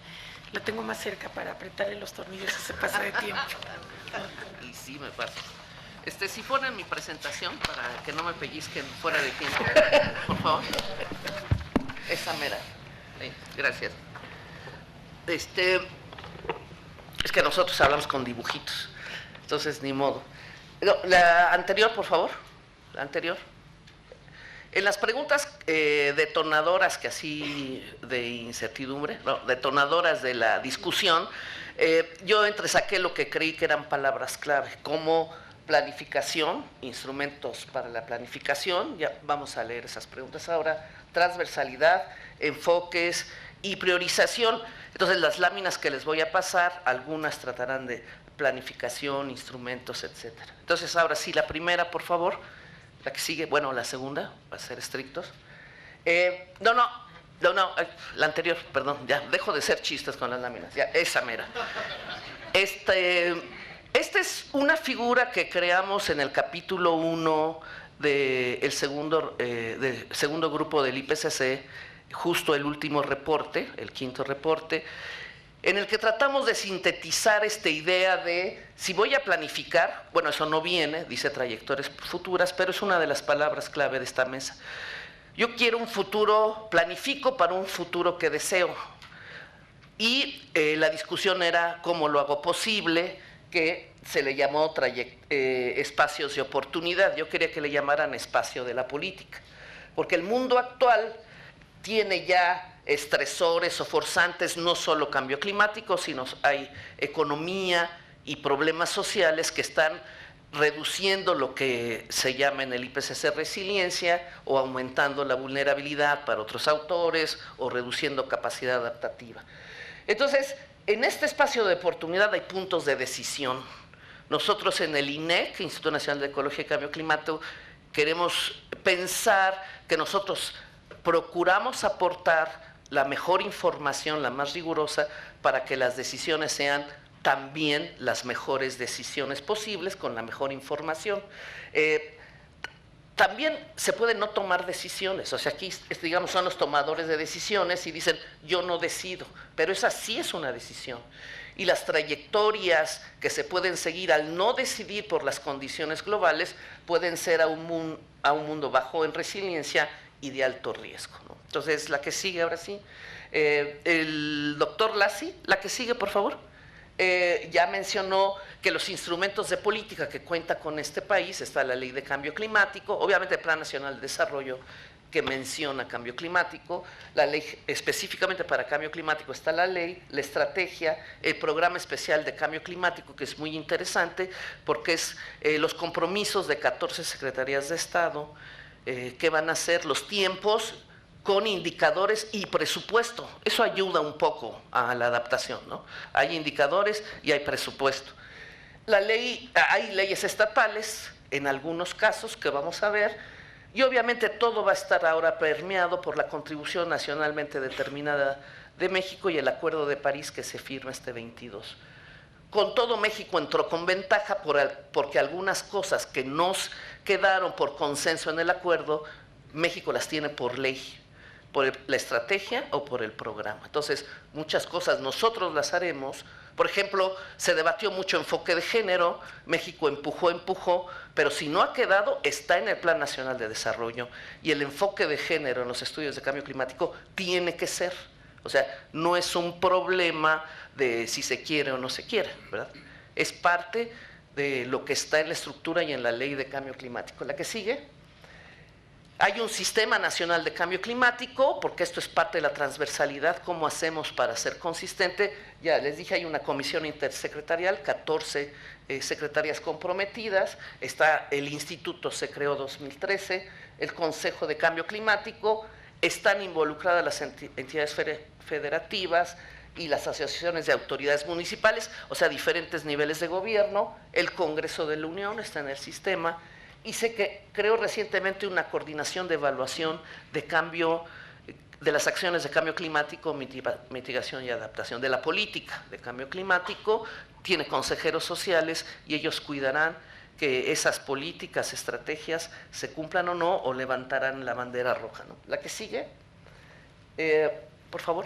La tengo más cerca para apretarle los tornillos si se pasa de tiempo.
Y sí, me pasa. Si ponen mi presentación para que no me pellizquen fuera de tiempo, por favor. Esa mera. Sí, gracias. Es que nosotros hablamos con dibujitos, entonces ni modo. No, la anterior, por favor. La anterior. En las preguntas detonadoras, que así de incertidumbre, no, detonadoras de la discusión, yo entresaqué lo que creí que eran palabras clave, como planificación, instrumentos para la planificación. Ya vamos a leer esas preguntas ahora. Transversalidad, enfoques y priorización. Entonces, las láminas que les voy a pasar, algunas tratarán de planificación, instrumentos, etcétera. Entonces, ahora sí, la primera, por favor. La que sigue, bueno, la segunda, para ser estrictos. No, la anterior, perdón, ya, dejo de ser chistes con las láminas, ya, esa mera. Esta es una figura que creamos en el capítulo 1 del segundo grupo del IPCC, justo el último reporte, el quinto reporte, en el que tratamos de sintetizar esta idea de, si voy a planificar, bueno, eso no viene, dice trayectorias futuras, pero es una de las palabras clave de esta mesa. Yo quiero un futuro, planifico para un futuro que deseo. Y la discusión era cómo lo hago posible, que se le llamó espacios de oportunidad. Yo quería que le llamaran espacio de la política, porque el mundo actual tiene ya estresores o forzantes, no solo cambio climático, sino hay economía y problemas sociales que están reduciendo lo que se llama en el IPCC resiliencia, o aumentando la vulnerabilidad para otros autores, o reduciendo capacidad adaptativa. Entonces, en este espacio de oportunidad hay puntos de decisión. Nosotros en el INEC, Instituto Nacional de Ecología y Cambio Climático, queremos pensar que nosotros procuramos aportar la mejor información, la más rigurosa, para que las decisiones sean también las mejores decisiones posibles, con la mejor información. También se pueden no tomar decisiones, o sea, aquí, digamos, son los tomadores de decisiones y dicen, yo no decido, pero esa sí es una decisión. Y las trayectorias que se pueden seguir al no decidir por las condiciones globales pueden ser a un mundo bajo en resiliencia y de alto riesgo, ¿no? Entonces, la que sigue ahora sí, el doctor Lassi, la que sigue, por favor. Ya mencionó que los instrumentos de política que cuenta con este país, está la Ley de Cambio Climático, obviamente el Plan Nacional de Desarrollo que menciona cambio climático, la ley específicamente para cambio climático está la ley, la estrategia, el programa especial de cambio climático, que es muy interesante porque es los compromisos de 14 secretarías de Estado, que van a ser los tiempos con indicadores y presupuesto. Eso ayuda un poco a la adaptación, ¿no? Hay indicadores y hay presupuesto. Hay leyes estatales en algunos casos que vamos a ver, y obviamente todo va a estar ahora permeado por la contribución nacionalmente determinada de México y el Acuerdo de París que se firma este 22. Con todo, México entró con ventaja porque algunas cosas que nos quedaron por consenso en el acuerdo, México las tiene por ley, por la estrategia o por el programa. Entonces, muchas cosas nosotros las haremos. Por ejemplo, se debatió mucho enfoque de género, México empujó, pero si no ha quedado, está en el Plan Nacional de Desarrollo, y el enfoque de género en los estudios de cambio climático tiene que ser. O sea, no es un problema de si se quiere o no se quiere, ¿verdad? Es parte de lo que está en la estructura y en la Ley de Cambio Climático. La que sigue. Hay un Sistema Nacional de Cambio Climático, porque esto es parte de la transversalidad, cómo hacemos para ser consistente. Ya les dije, hay una comisión intersecretarial, 14 secretarias comprometidas, está el instituto, se creó en 2013, el Consejo de Cambio Climático, están involucradas las entidades federativas y las asociaciones de autoridades municipales, o sea, diferentes niveles de gobierno, el Congreso de la Unión está en el sistema, y sé que creó recientemente una coordinación de evaluación de cambio, de las acciones de cambio climático, mitigación y adaptación, de la política de cambio climático, tiene consejeros sociales y ellos cuidarán que esas políticas, estrategias se cumplan o no, o levantarán la bandera roja, ¿no? La que sigue, por favor.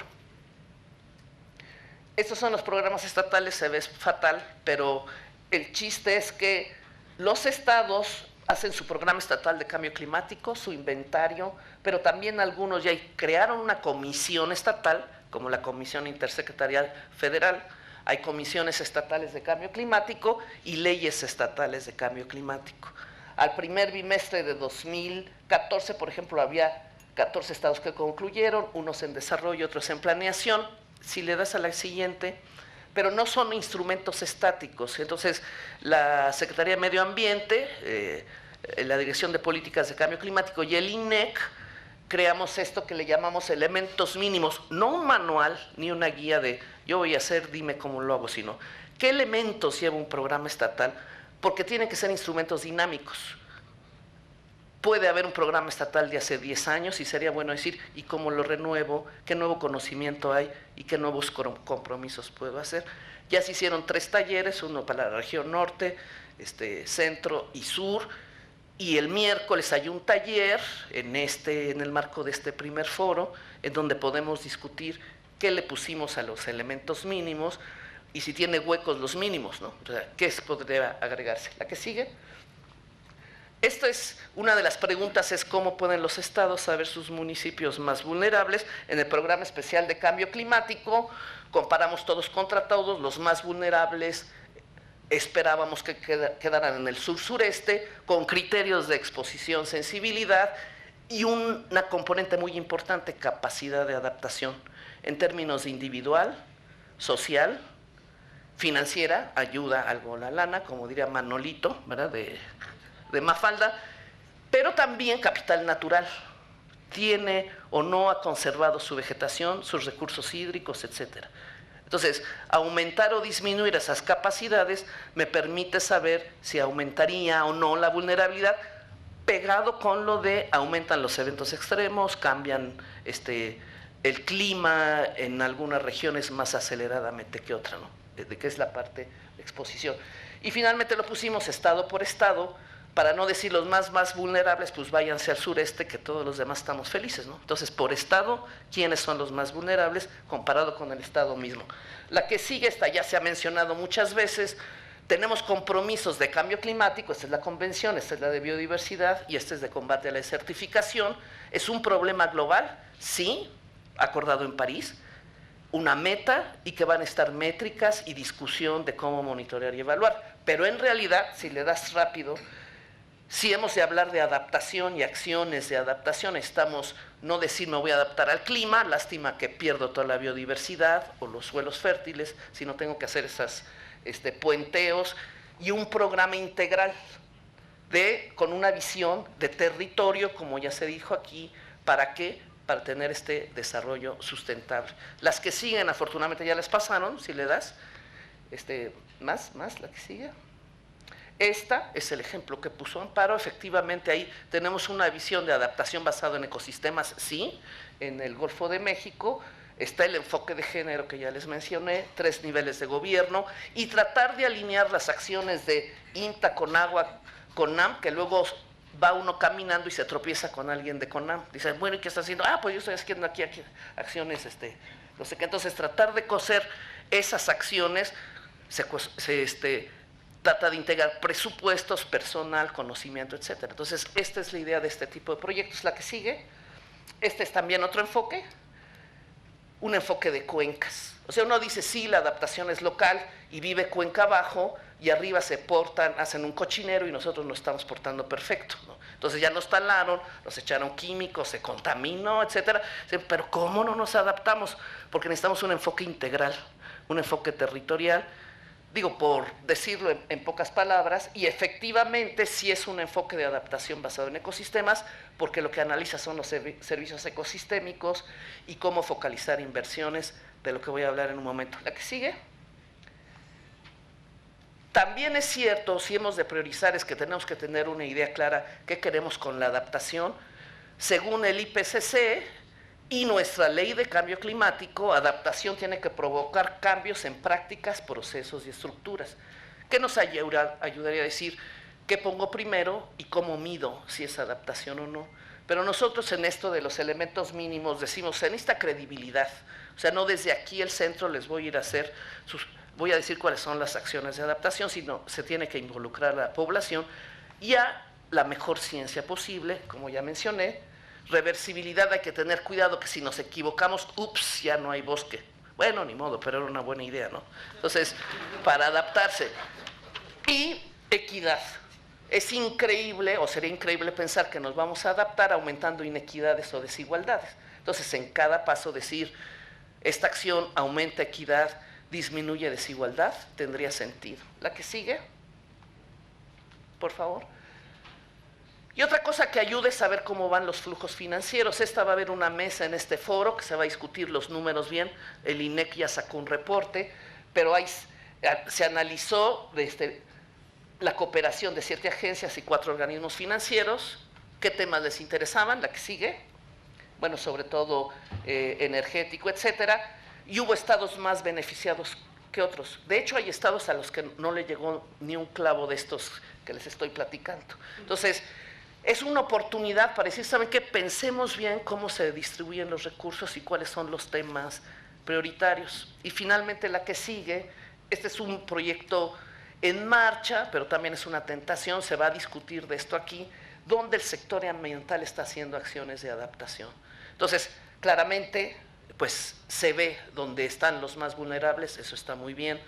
Estos son los programas estatales, se ve fatal, pero el chiste es que los estados hacen su programa estatal de cambio climático, su inventario, pero también algunos ya crearon una comisión estatal, como la Comisión Intersecretarial Federal. Hay comisiones estatales de cambio climático y leyes estatales de cambio climático. Al primer bimestre de 2014, por ejemplo, había 14 estados que concluyeron, unos en desarrollo, otros en planeación. Si le das a la siguiente, pero no son instrumentos estáticos. Entonces, la Secretaría de Medio Ambiente, la Dirección de Políticas de Cambio Climático y el INEC, creamos esto que le llamamos elementos mínimos, no un manual ni una guía de yo voy a hacer, dime cómo lo hago, sino qué elementos lleva un programa estatal, porque tienen que ser instrumentos dinámicos. Puede haber un programa estatal de hace 10 años y sería bueno decir, ¿y cómo lo renuevo? ¿Qué nuevo conocimiento hay? ¿Y qué nuevos compromisos puedo hacer? Ya se hicieron 3 talleres, uno para la región norte, centro y sur, y el miércoles hay un taller en el marco de este primer foro, en donde podemos discutir qué le pusimos a los elementos mínimos y si tiene huecos los mínimos, ¿no? O sea, ¿qué podría agregarse? La que sigue. Esta es una de las preguntas, es cómo pueden los estados saber sus municipios más vulnerables. En el programa especial de cambio climático comparamos todos contra todos, los más vulnerables esperábamos que quedaran en el sur-sureste, con criterios de exposición, sensibilidad y una componente muy importante, capacidad de adaptación, en términos de individual, social, financiera, ayuda algo la lana, como diría Manolito, ¿verdad?, de Mafalda, pero también capital natural. Tiene o no ha conservado su vegetación, sus recursos hídricos, etcétera. Entonces, aumentar o disminuir esas capacidades me permite saber si aumentaría o no la vulnerabilidad, pegado con lo de aumentan los eventos extremos, cambian el clima en algunas regiones más aceleradamente que otra, ¿no? De que es la parte de exposición. Y finalmente lo pusimos estado por estado, para no decir los más vulnerables, pues váyanse al sureste, que todos los demás estamos felices, ¿no? Entonces, por estado, ¿quiénes son los más vulnerables comparado con el estado mismo? La que sigue, esta ya se ha mencionado muchas veces, tenemos compromisos de cambio climático, esta es la convención, esta es la de biodiversidad y esta es de combate a la desertificación. ¿Es un problema global? Sí, acordado en París, una meta y que van a estar métricas y discusión de cómo monitorear y evaluar. Pero en realidad, si le das rápido, si hemos de hablar de adaptación y acciones de adaptación, estamos no decir me voy a adaptar al clima, lástima que pierdo toda la biodiversidad o los suelos fértiles, sino tengo que hacer esos puenteos y un programa integral con una visión de territorio, como ya se dijo aquí, ¿para qué? Para tener este desarrollo sustentable. Las que siguen, afortunadamente ya les pasaron, si le das, más, la que sigue. Esta es el ejemplo que puso Amparo. Efectivamente, ahí tenemos una visión de adaptación basada en ecosistemas, sí, en el Golfo de México. Está el enfoque de género que ya les mencioné, 3 niveles de gobierno, y tratar de alinear las acciones de INTA, CONAGUA, CONAM, que luego va uno caminando y se tropieza con alguien de CONAM. Dice, bueno, ¿y qué está haciendo? Ah, pues yo estoy haciendo aquí acciones, no sé qué. Entonces, tratar de coser esas acciones, trata de integrar presupuestos, personal, conocimiento, etcétera. Entonces, esta es la idea de este tipo de proyectos. La que sigue, este es también otro enfoque, un enfoque de cuencas. O sea, uno dice, sí, la adaptación es local y vive cuenca abajo y arriba se portan, hacen un cochinero y nosotros nos estamos portando perfecto, ¿no? Entonces ya nos talaron, nos echaron químicos, se contaminó, etcétera. Pero ¿cómo no nos adaptamos? Porque necesitamos un enfoque integral, un enfoque territorial, digo, por decirlo en pocas palabras, y efectivamente sí es un enfoque de adaptación basado en ecosistemas, porque lo que analiza son los servicios ecosistémicos y cómo focalizar inversiones, de lo que voy a hablar en un momento. La que sigue. También es cierto, si hemos de priorizar, es que tenemos que tener una idea clara qué queremos con la adaptación. Según el IPCC y nuestra ley de cambio climático, adaptación tiene que provocar cambios en prácticas, procesos y estructuras. ¿Qué nos ayudaría a decir qué pongo primero y cómo mido si es adaptación o no? Pero nosotros en esto de los elementos mínimos decimos, en esta credibilidad, o sea, no desde aquí el centro les voy a ir a hacer voy a decir cuáles son las acciones de adaptación, sino se tiene que involucrar a la población y a la mejor ciencia posible, como ya mencioné. Reversibilidad, hay que tener cuidado que si nos equivocamos, ups, ya no hay bosque. Bueno, ni modo, pero era una buena idea, ¿no? Entonces, para adaptarse. Y equidad. Es increíble, o sería increíble pensar que nos vamos a adaptar aumentando inequidades o desigualdades. Entonces, en cada paso decir, esta acción aumenta equidad, disminuye desigualdad, tendría sentido. La que sigue, por favor. Y otra cosa que ayude es saber cómo van los flujos financieros. Va a haber una mesa en este foro que se va a discutir los números bien. El INEC ya sacó un reporte, pero ahí se analizó la cooperación de 7 agencias y 4 organismos financieros. ¿Qué temas les interesaban? La que sigue. Bueno, sobre todo energético, etcétera. Y hubo estados más beneficiados que otros. De hecho, hay estados a los que no le llegó ni un clavo de estos que les estoy platicando. Entonces, es una oportunidad para decir, ¿saben qué? Pensemos bien cómo se distribuyen los recursos y cuáles son los temas prioritarios. Y finalmente la que sigue, este es un proyecto en marcha, pero también es una tentación, se va a discutir de esto aquí, donde el sector ambiental está haciendo acciones de adaptación. Entonces, claramente, pues se ve donde están los más vulnerables, eso está muy bien,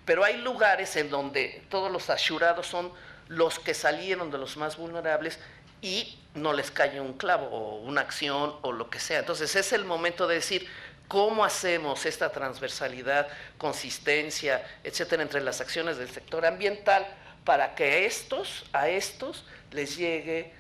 pero hay lugares en donde todos los asurados son los que salieron de los más vulnerables y no les cae un clavo o una acción o lo que sea. Entonces es el momento de decir cómo hacemos esta transversalidad, consistencia, etcétera, entre las acciones del sector ambiental para que a estos les llegue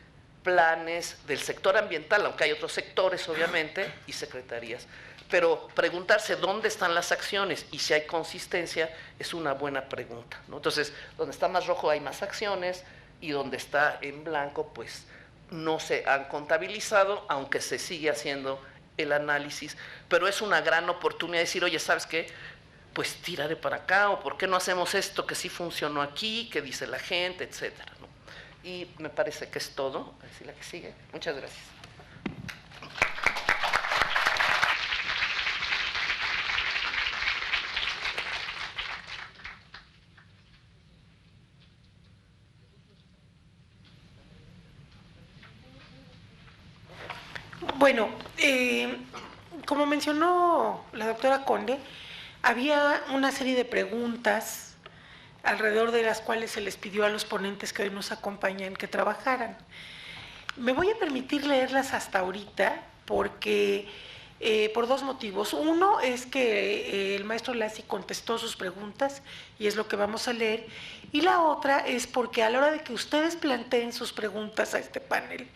planes del sector ambiental, aunque hay otros sectores obviamente y secretarías. Pero preguntarse dónde están las acciones y si hay consistencia es una buena pregunta, ¿no? Entonces, donde está más rojo hay más acciones y donde está en blanco, pues no se han contabilizado, aunque se sigue haciendo el análisis, pero es una gran oportunidad de decir, oye, ¿sabes qué? Pues tírale para acá, o ¿por qué no hacemos esto que sí funcionó aquí, que dice la gente, etcétera, ¿no? Y me parece que es todo. Así la que sigue. Muchas gracias.
Bueno, como mencionó la doctora Conde, había una serie de preguntas alrededor de las cuales se les pidió a los ponentes que hoy nos acompañan que trabajaran. Me voy a permitir leerlas hasta ahorita porque por dos motivos. Uno es que el maestro Lassi contestó sus preguntas y es lo que vamos a leer. Y la otra es porque a la hora de que ustedes planteen sus preguntas a este panel,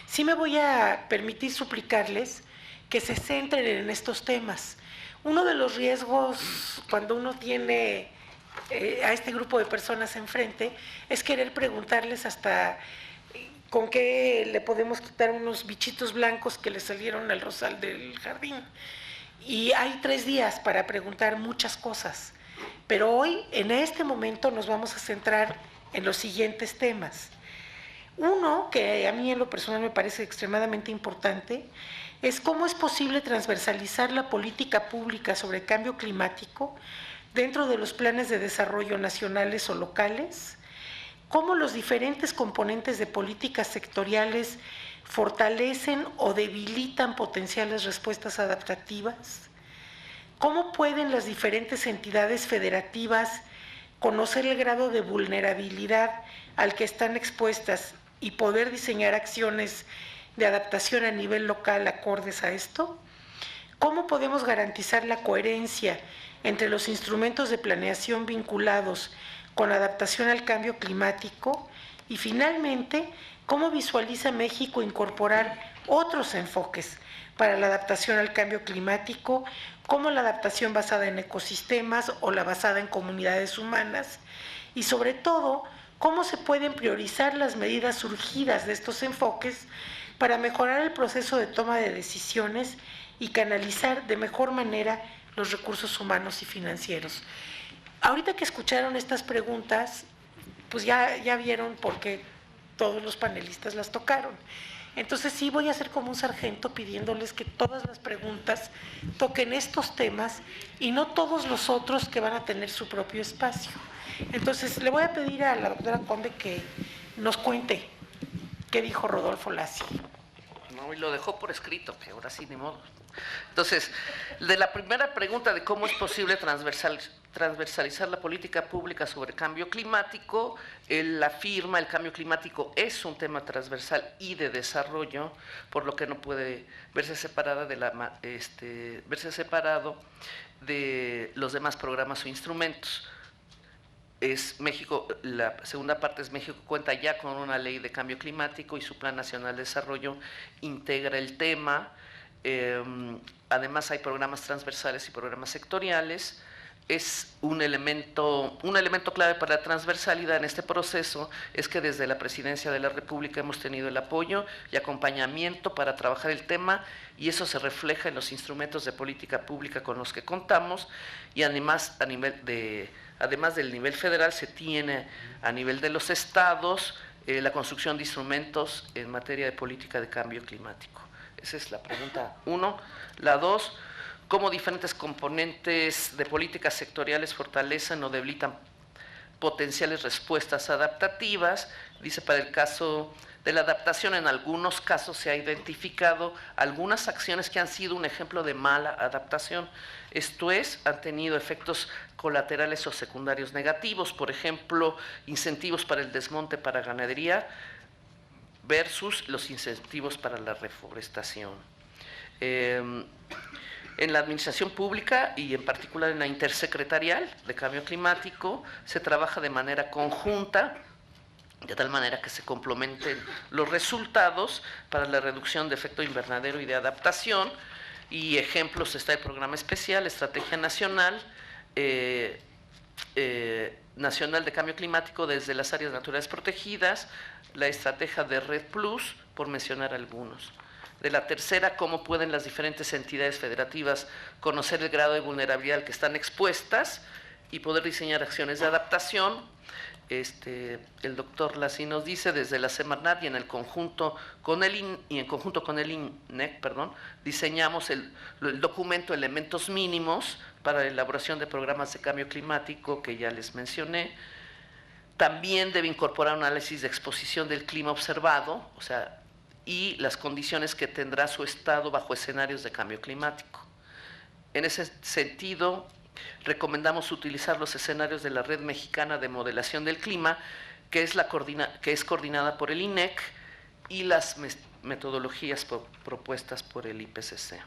sí me voy a permitir suplicarles que se centren en estos temas. Uno de los riesgos cuando uno tiene a este grupo de personas enfrente es querer preguntarles hasta con qué le podemos quitar unos bichitos blancos que le salieron al rosal del jardín. Y hay 3 días para preguntar muchas cosas, pero hoy, en este momento, nos vamos a centrar en los siguientes temas. Uno, que a mí en lo personal me parece extremadamente importante, es cómo es posible transversalizar la política pública sobre cambio climático dentro de los planes de desarrollo nacionales o locales, cómo los diferentes componentes de políticas sectoriales fortalecen o debilitan potenciales respuestas adaptativas, cómo pueden las diferentes entidades federativas conocer el grado de vulnerabilidad al que están expuestas y poder diseñar acciones de adaptación a nivel local acordes a esto, cómo podemos garantizar la coherencia entre los instrumentos de planeación vinculados con adaptación al cambio climático y finalmente, cómo visualiza México incorporar otros enfoques para la adaptación al cambio climático, como la adaptación basada en ecosistemas o la basada en comunidades humanas y sobre todo, cómo se pueden priorizar las medidas surgidas de estos enfoques para mejorar el proceso de toma de decisiones y canalizar de mejor manera los recursos humanos y financieros. Ahorita que escucharon estas preguntas, pues ya vieron por qué todos los panelistas las tocaron. Entonces sí voy a hacer como un sargento pidiéndoles que todas las preguntas toquen estos temas y no todos los otros que van a tener su propio espacio. Entonces le voy a pedir a la doctora Conde que nos cuente qué dijo Rodolfo Lassi.
No, y lo dejó por escrito, que ahora sí, ni modo. Entonces, de la primera pregunta de cómo es posible transversalizar la política pública sobre cambio climático, él afirma el cambio climático es un tema transversal y de desarrollo, por lo que no puede verse separado de los demás programas o instrumentos. La segunda parte es México cuenta ya con una ley de cambio climático y su Plan Nacional de Desarrollo integra el tema. Además hay programas transversales y programas sectoriales. Es un elemento clave para la transversalidad en este proceso es que desde la Presidencia de la República hemos tenido el apoyo y acompañamiento para trabajar el tema y eso se refleja en los instrumentos de política pública con los que contamos y además del nivel federal se tiene a nivel de los estados la construcción de instrumentos en materia de política de cambio climático. Esa es la pregunta 1. La 2, cómo diferentes componentes de políticas sectoriales fortalecen o debilitan potenciales respuestas adaptativas. Dice, para el caso de la adaptación, en algunos casos se ha identificado algunas acciones que han sido un ejemplo de mala adaptación. Esto es, han tenido efectos colaterales o secundarios negativos, por ejemplo, incentivos para el desmonte para ganadería versus los incentivos para la reforestación. En la administración pública y en particular en la intersecretarial de cambio climático se trabaja de manera conjunta, de tal manera que se complementen los resultados para la reducción de efecto invernadero y de adaptación. Y ejemplos está el programa especial, estrategia nacional, nacional de cambio climático desde las áreas naturales protegidas, la estrategia de Red Plus, por mencionar algunos. De la tercera, cómo pueden las diferentes entidades federativas conocer el grado de vulnerabilidad al que están expuestas y poder diseñar acciones de adaptación. El doctor Lassi nos dice, desde la Semarnat y en conjunto con el INEC, diseñamos el documento Elementos Mínimos para la elaboración de programas de cambio climático que ya les mencioné. También debe incorporar un análisis de exposición del clima observado, o sea, y las condiciones que tendrá su estado bajo escenarios de cambio climático. En ese sentido, recomendamos utilizar los escenarios de la Red Mexicana de Modelación del Clima, que es coordinada por el INEC, y las metodologías propuestas por el IPCC.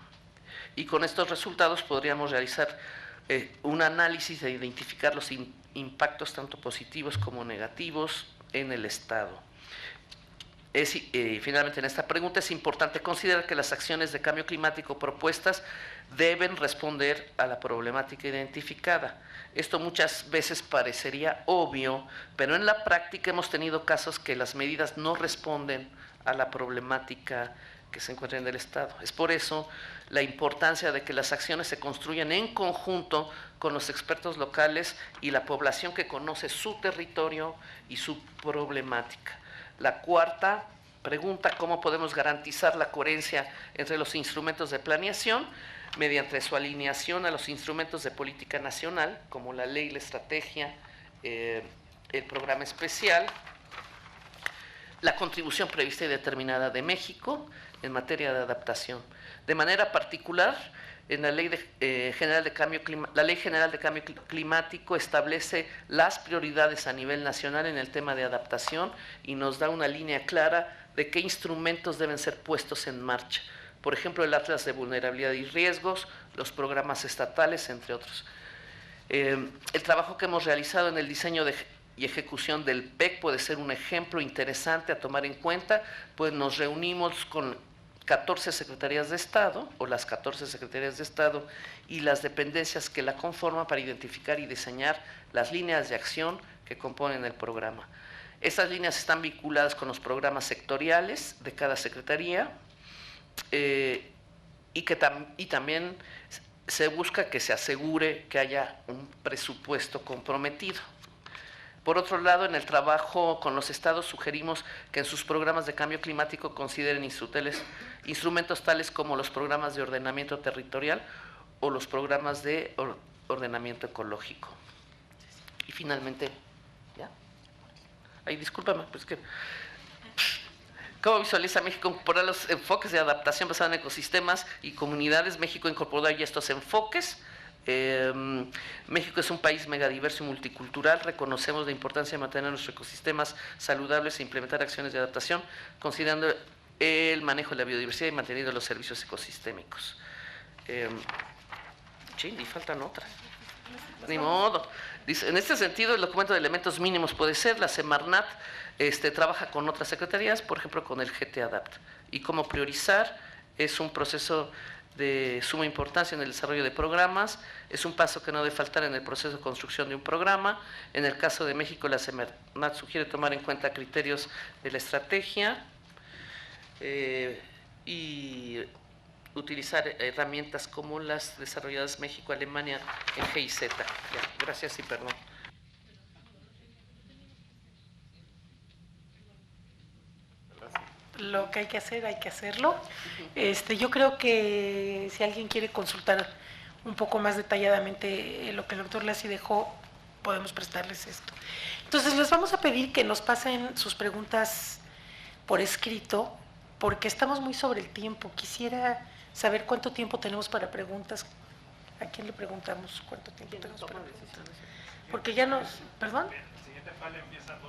Y con estos resultados podríamos realizar un análisis e identificar los impactos tanto positivos como negativos en el estado. Finalmente, en esta pregunta es importante considerar que las acciones de cambio climático propuestas deben responder a la problemática identificada. Esto muchas veces parecería obvio, pero en la práctica hemos tenido casos que las medidas no responden a la problemática que se encuentra en el Estado. Es por eso la importancia de que las acciones se construyan en conjunto con los expertos locales y la población que conoce su territorio y su problemática. La cuarta pregunta, ¿cómo podemos garantizar la coherencia entre los instrumentos de planeación mediante su alineación a los instrumentos de política nacional, como la ley, la estrategia, el programa especial, la contribución prevista y determinada de México en materia de adaptación? De manera particular, en la Ley General de Cambio Climático establece las prioridades a nivel nacional en el tema de adaptación y nos da una línea clara de qué instrumentos deben ser puestos en marcha. Por ejemplo, el Atlas de Vulnerabilidad y Riesgos, los programas estatales, entre otros. El trabajo que hemos realizado en el diseño y ejecución del PEC puede ser un ejemplo interesante a tomar en cuenta, pues nos reunimos con 14 secretarías de Estado, o las 14 secretarías de Estado, y las dependencias que la conforman para identificar y diseñar las líneas de acción que componen el programa. Estas líneas están vinculadas con los programas sectoriales de cada secretaría, y también se busca que se asegure que haya un presupuesto comprometido. Por otro lado, en el trabajo con los estados sugerimos que en sus programas de cambio climático consideren instrumentos tales como los programas de ordenamiento territorial o los programas de ordenamiento ecológico. Y finalmente, ¿ya? Ay, discúlpame, pues que... ¿Cómo visualiza México incorporar los enfoques de adaptación basada en ecosistemas y comunidades? México incorporó ya estos enfoques. México es un país megadiverso y multicultural. Reconocemos la importancia de mantener nuestros ecosistemas saludables e implementar acciones de adaptación, considerando el manejo de la biodiversidad y manteniendo los servicios ecosistémicos. Y faltan otras. Ni modo. Dice, en este sentido, el documento de elementos mínimos puede ser, la Semarnat trabaja con otras secretarías, por ejemplo, con el GT-ADAPT. Y cómo priorizar es un proceso de suma importancia en el desarrollo de programas, es un paso que no debe faltar en el proceso de construcción de un programa. En el caso de México, la Semarnat sugiere tomar en cuenta criterios de la estrategia y utilizar herramientas como las desarrolladas México, Alemania en GIZ. Ya, gracias y perdón.
lo que hay que hacer, hay que hacerlo. Yo creo que si alguien quiere consultar un poco más detalladamente lo que el doctor Lassi dejó, podemos prestarles esto. Entonces, les vamos a pedir que nos pasen sus preguntas por escrito, porque estamos muy sobre el tiempo. Quisiera saber cuánto tiempo tenemos para preguntas. ¿A quién le preguntamos cuánto tiempo tenemos para preguntas? Porque ya nos... ¿Perdón?
El siguiente file empieza a 12:35,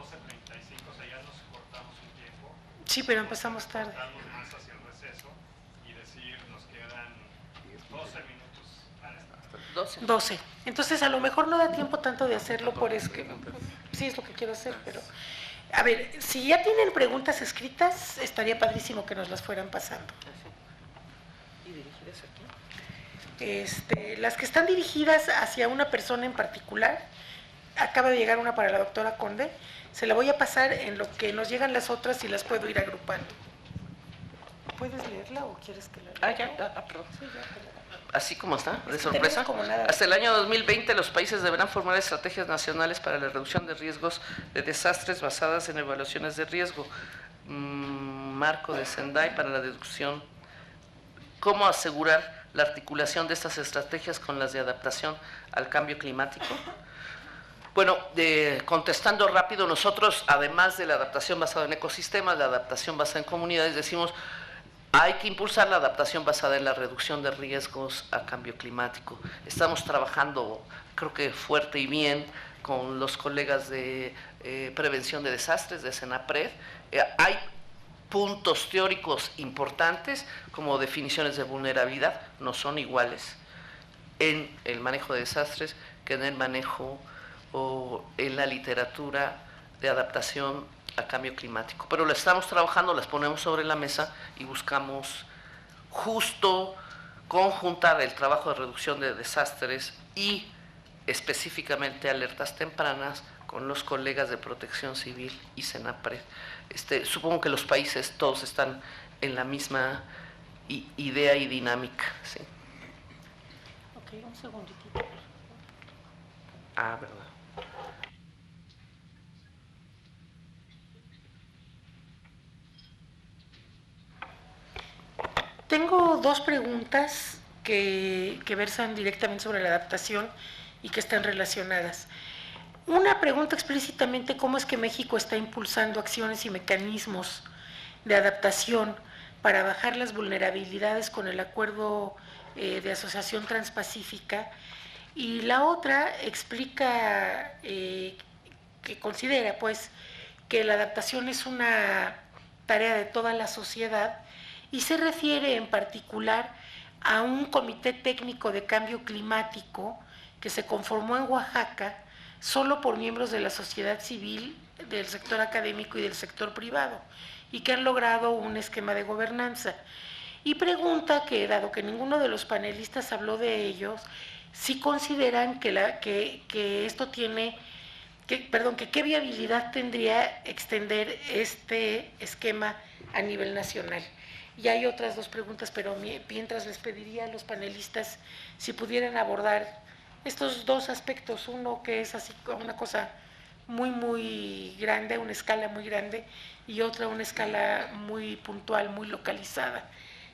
o sea, ya nos cortamos un tiempo.
Sí, pero empezamos tarde.
Cortamos más hacia el receso y decir, nos quedan 12 minutos.
12. Entonces, a lo mejor no da tiempo tanto de hacerlo por escrito. Sí, es lo que quiero hacer, pero... A ver, si ya tienen preguntas escritas, estaría padrísimo que nos las fueran pasando.
¿Y dirigidas aquí?
Las que están dirigidas hacia una persona en particular, acaba de llegar una para la doctora Conde, se la voy a pasar en lo que nos llegan las otras y las puedo ir agrupando. ¿Puedes leerla o quieres que la lea?
Perdón.
Sí, ya te la-
Así como está, de
que
sorpresa.
tenemos como nada.
Hasta el año 2020 los países deberán formar estrategias nacionales para la reducción de riesgos de desastres basadas en evaluaciones de riesgo. Marco de Sendai para la deducción. ¿Cómo asegurar la articulación de estas estrategias con las de adaptación al cambio climático? Bueno, contestando rápido, nosotros, además de la adaptación basada en ecosistemas, la adaptación basada en comunidades, decimos, hay que impulsar la adaptación basada en la reducción de riesgos a cambio climático. Estamos trabajando, creo que fuerte y bien, con los colegas de prevención de desastres, de Senapred. Hay puntos teóricos importantes, como definiciones de vulnerabilidad, no son iguales en el manejo de desastres que en el manejo o en la literatura de adaptación a cambio climático. Pero lo estamos trabajando, las ponemos sobre la mesa y buscamos justo conjuntar el trabajo de reducción de desastres y específicamente alertas tempranas con los colegas de Protección Civil y Senapred. Supongo que los países todos están en la misma idea y dinámica. ¿Sí?
Ok, un segunditito.
Verdad.
Tengo dos preguntas que versan directamente sobre la adaptación y que están relacionadas. Una pregunta explícitamente cómo es que México está impulsando acciones y mecanismos de adaptación para bajar las vulnerabilidades con el acuerdo de asociación transpacífica, y la otra explica que considera pues que la adaptación es una tarea de toda la sociedad y se refiere en particular a un comité técnico de cambio climático que se conformó en Oaxaca solo por miembros de la sociedad civil, del sector académico y del sector privado, y que han logrado un esquema de gobernanza. Y pregunta que, dado que ninguno de los panelistas habló de ellos, si consideran que esto tiene, que qué viabilidad tendría extender este esquema a nivel nacional. Y hay otras dos preguntas, pero mientras les pediría a los panelistas si pudieran abordar estos dos aspectos, uno que es así como una cosa muy, muy grande, una escala muy grande, y otra una escala muy puntual, muy localizada,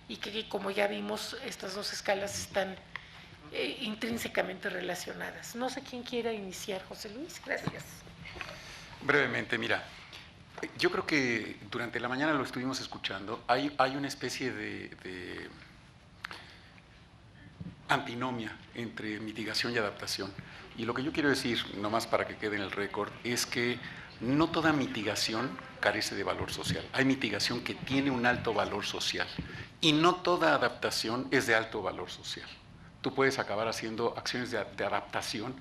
y que como ya vimos, estas dos escalas están intrínsecamente relacionadas. No sé quién quiera iniciar. José Luis, gracias.
Brevemente, mira, yo creo que durante la mañana lo estuvimos escuchando, hay una especie de antinomia entre mitigación y adaptación. Y lo que yo quiero decir, nomás para que quede en el récord, es que no toda mitigación carece de valor social. Hay mitigación que tiene un alto valor social y no toda adaptación es de alto valor social. Tú puedes acabar haciendo acciones de adaptación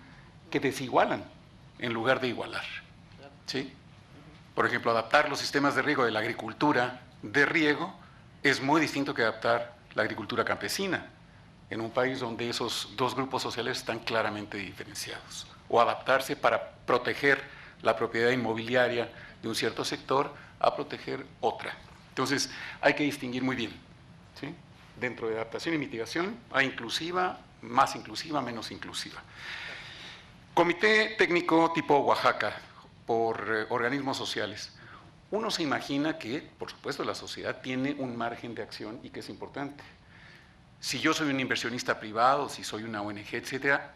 que desigualan en lugar de igualar. ¿Sí? Por ejemplo, adaptar los sistemas de riego de la agricultura de riego es muy distinto que adaptar la agricultura campesina en un país donde esos dos grupos sociales están claramente diferenciados. O adaptarse para proteger la propiedad inmobiliaria de un cierto sector a proteger otra. Entonces, hay que distinguir muy bien. ¿Sí? Dentro de adaptación y mitigación hay inclusiva, más inclusiva, menos inclusiva. Comité técnico tipo Oaxaca, por organismos sociales. Uno se imagina que, por supuesto, la sociedad tiene un margen de acción y que es importante. Si yo soy un inversionista privado, si soy una ONG, etcétera,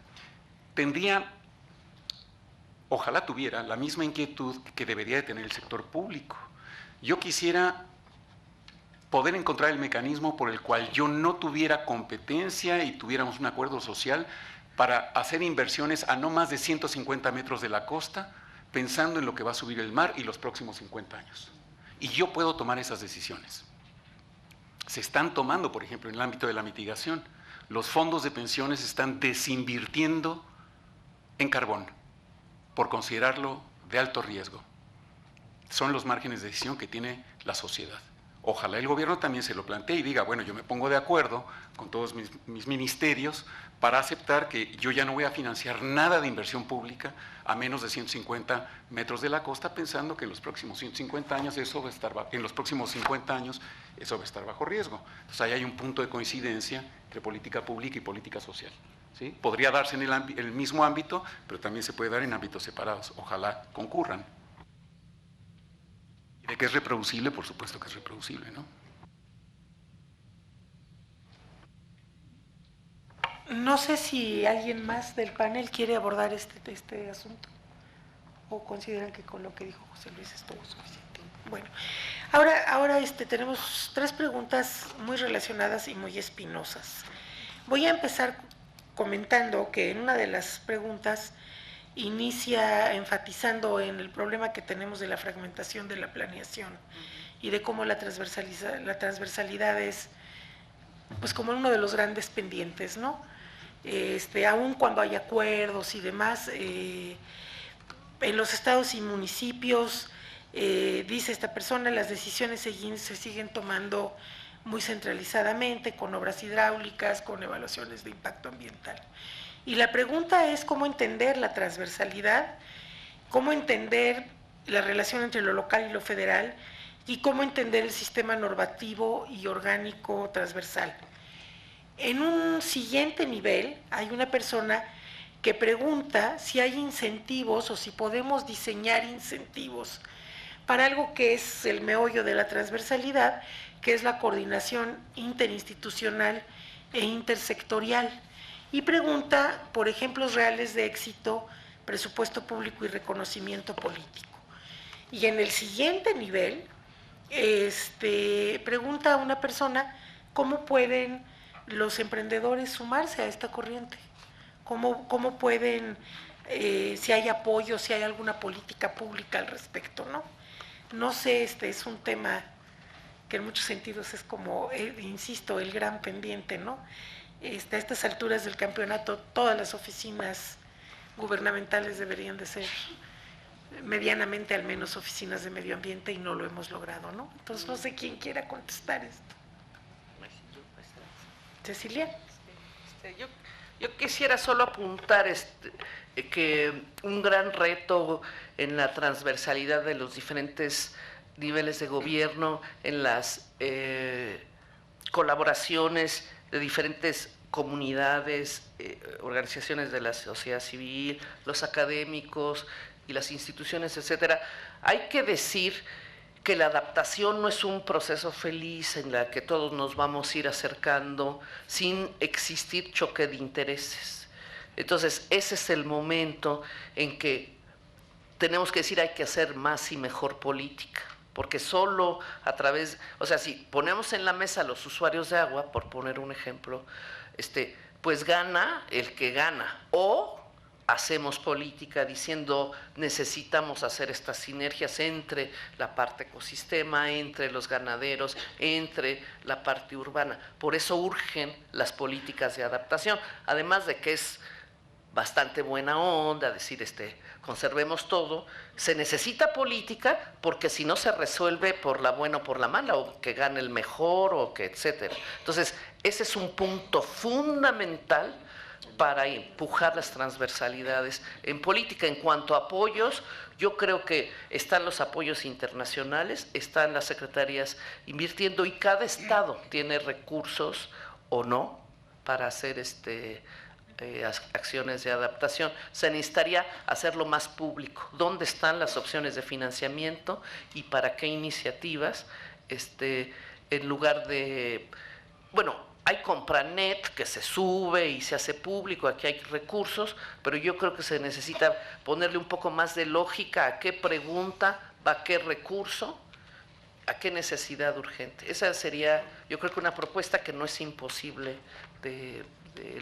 ojalá tuviera la misma inquietud que debería de tener el sector público. Yo quisiera poder encontrar el mecanismo por el cual yo no tuviera competencia y tuviéramos un acuerdo social para hacer inversiones a no más de 150 metros de la costa, pensando en lo que va a subir el mar y los próximos 50 años. Y yo puedo tomar esas decisiones. Se están tomando, por ejemplo, en el ámbito de la mitigación. Los fondos de pensiones están desinvirtiendo en carbón por considerarlo de alto riesgo. Son los márgenes de decisión que tiene la sociedad. Ojalá el gobierno también se lo plantee y diga, bueno, yo me pongo de acuerdo con todos mis ministerios para aceptar que yo ya no voy a financiar nada de inversión pública a menos de 150 metros de la costa, pensando que en los próximos 150 años eso va a estar, en los próximos 50 años eso va a estar bajo riesgo. Entonces ahí hay un punto de coincidencia entre política pública y política social. ¿Sí? Podría darse en el mismo ámbito, pero también se puede dar en ámbitos separados. Ojalá concurran. Y de que es reproducible, por supuesto que es reproducible, ¿no?
No sé si alguien más del panel quiere abordar este asunto o consideran que con lo que dijo José Luis estuvo suficiente. Bueno, ahora tenemos 3 preguntas muy relacionadas y muy espinosas. Voy a empezar comentando que en una de las preguntas inicia enfatizando en el problema que tenemos de la fragmentación de la planeación y de cómo la transversalidad es pues como uno de los grandes pendientes, ¿no? Aun cuando hay acuerdos y demás, en los estados y municipios, dice esta persona, las decisiones se siguen tomando muy centralizadamente, con obras hidráulicas, con evaluaciones de impacto ambiental. Y la pregunta es cómo entender la transversalidad, cómo entender la relación entre lo local y lo federal, y cómo entender el sistema normativo y orgánico transversal. En un siguiente nivel hay una persona que pregunta si hay incentivos o si podemos diseñar incentivos para algo que es el meollo de la transversalidad, que es la coordinación interinstitucional e intersectorial, y pregunta por ejemplos reales de éxito, presupuesto público y reconocimiento político. Y en el siguiente nivel, pregunta a una persona cómo pueden los emprendedores sumarse a esta corriente, cómo pueden, si hay apoyo, si hay alguna política pública al respecto, ¿no? No sé, es un tema que en muchos sentidos es como, insisto, el gran pendiente, ¿no? A estas alturas del campeonato, todas las oficinas gubernamentales deberían de ser medianamente al menos oficinas de medio ambiente y no lo hemos logrado, ¿no? Entonces no sé quién quiera contestar esto. Cecilia.
Yo quisiera solo apuntar que un gran reto en la transversalidad de los diferentes niveles de gobierno, en las colaboraciones de diferentes comunidades, organizaciones de la sociedad civil, los académicos y las instituciones, etcétera. Hay que decir que la adaptación no es un proceso feliz en la que todos nos vamos a ir acercando sin existir choque de intereses. Entonces, ese es el momento en que tenemos que decir hay que hacer más y mejor política, porque solo a través, o sea, si ponemos en la mesa a los usuarios de agua, por poner un ejemplo, pues gana el que gana, o hacemos política diciendo necesitamos hacer estas sinergias entre la parte ecosistema, entre los ganaderos, entre la parte urbana. Por eso urgen las políticas de adaptación, además de que es bastante buena onda decir conservemos todo, se necesita política porque si no se resuelve por la buena o por la mala, o que gane el mejor, o que etcétera. Entonces, ese es un punto fundamental para empujar las transversalidades en política. En cuanto a apoyos, yo creo que están los apoyos internacionales, están las secretarías invirtiendo y cada estado tiene recursos o no para hacer acciones de adaptación. Se necesitaría hacerlo más público. ¿Dónde están las opciones de financiamiento y para qué iniciativas? En lugar de, bueno, hay Compranet que se sube y se hace público, aquí hay recursos, pero yo creo que se necesita ponerle un poco más de lógica a qué pregunta va qué recurso, a qué necesidad urgente. Esa sería, yo creo que una propuesta que no es imposible de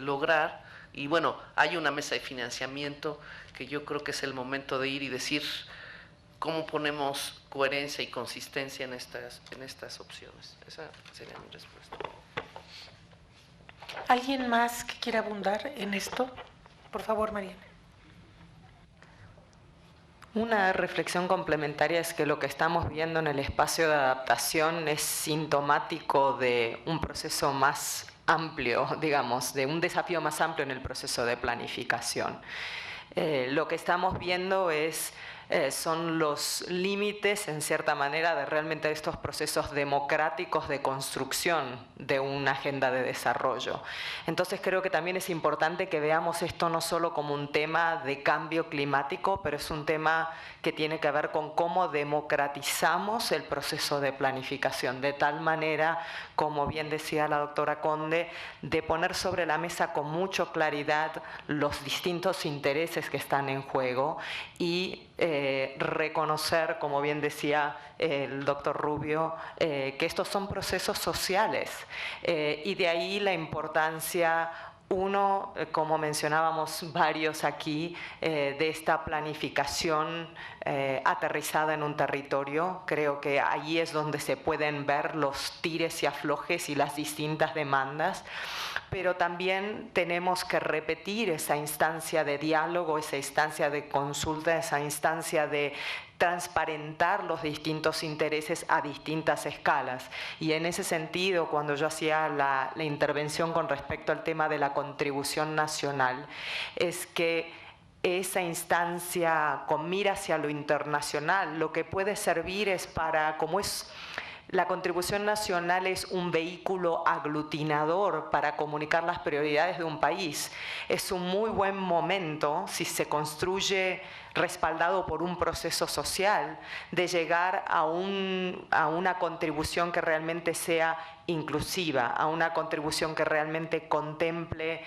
lograr. Y bueno, hay una mesa de financiamiento que yo creo que es el momento de ir y decir cómo ponemos coherencia y consistencia en estas opciones. Esa sería mi respuesta.
¿Alguien más que quiera abundar en esto? Por favor, Mariana.
Una reflexión complementaria es que lo que estamos viendo en el espacio de adaptación es sintomático de un proceso más amplio, digamos, de un desafío más amplio en el proceso de planificación. Lo que estamos viendo son los límites, en cierta manera, de realmente estos procesos democráticos de construcción de una agenda de desarrollo. Entonces creo que también es importante que veamos esto no solo como un tema de cambio climático, pero es un tema que tiene que ver con cómo democratizamos el proceso de planificación, de tal manera, como bien decía la doctora Conde, de poner sobre la mesa con mucha claridad los distintos intereses que están en juego y reconocer, como bien decía el doctor Rubio, que estos son procesos sociales y de ahí la importancia, uno, como mencionábamos varios aquí, de esta planificación aterrizada en un territorio. Creo que ahí es donde se pueden ver los tires y aflojes y las distintas demandas, pero también tenemos que repetir esa instancia de diálogo, esa instancia de consulta, esa instancia de transparentar los distintos intereses a distintas escalas. Y en ese sentido, cuando yo hacía la intervención con respecto al tema de la contribución nacional, es que esa instancia con mira hacia lo internacional, lo que puede servir es para, como es, la contribución nacional es un vehículo aglutinador para comunicar las prioridades de un país. Es un muy buen momento, si se construye respaldado por un proceso social, de llegar a una contribución que realmente sea inclusiva, a una contribución que realmente contemple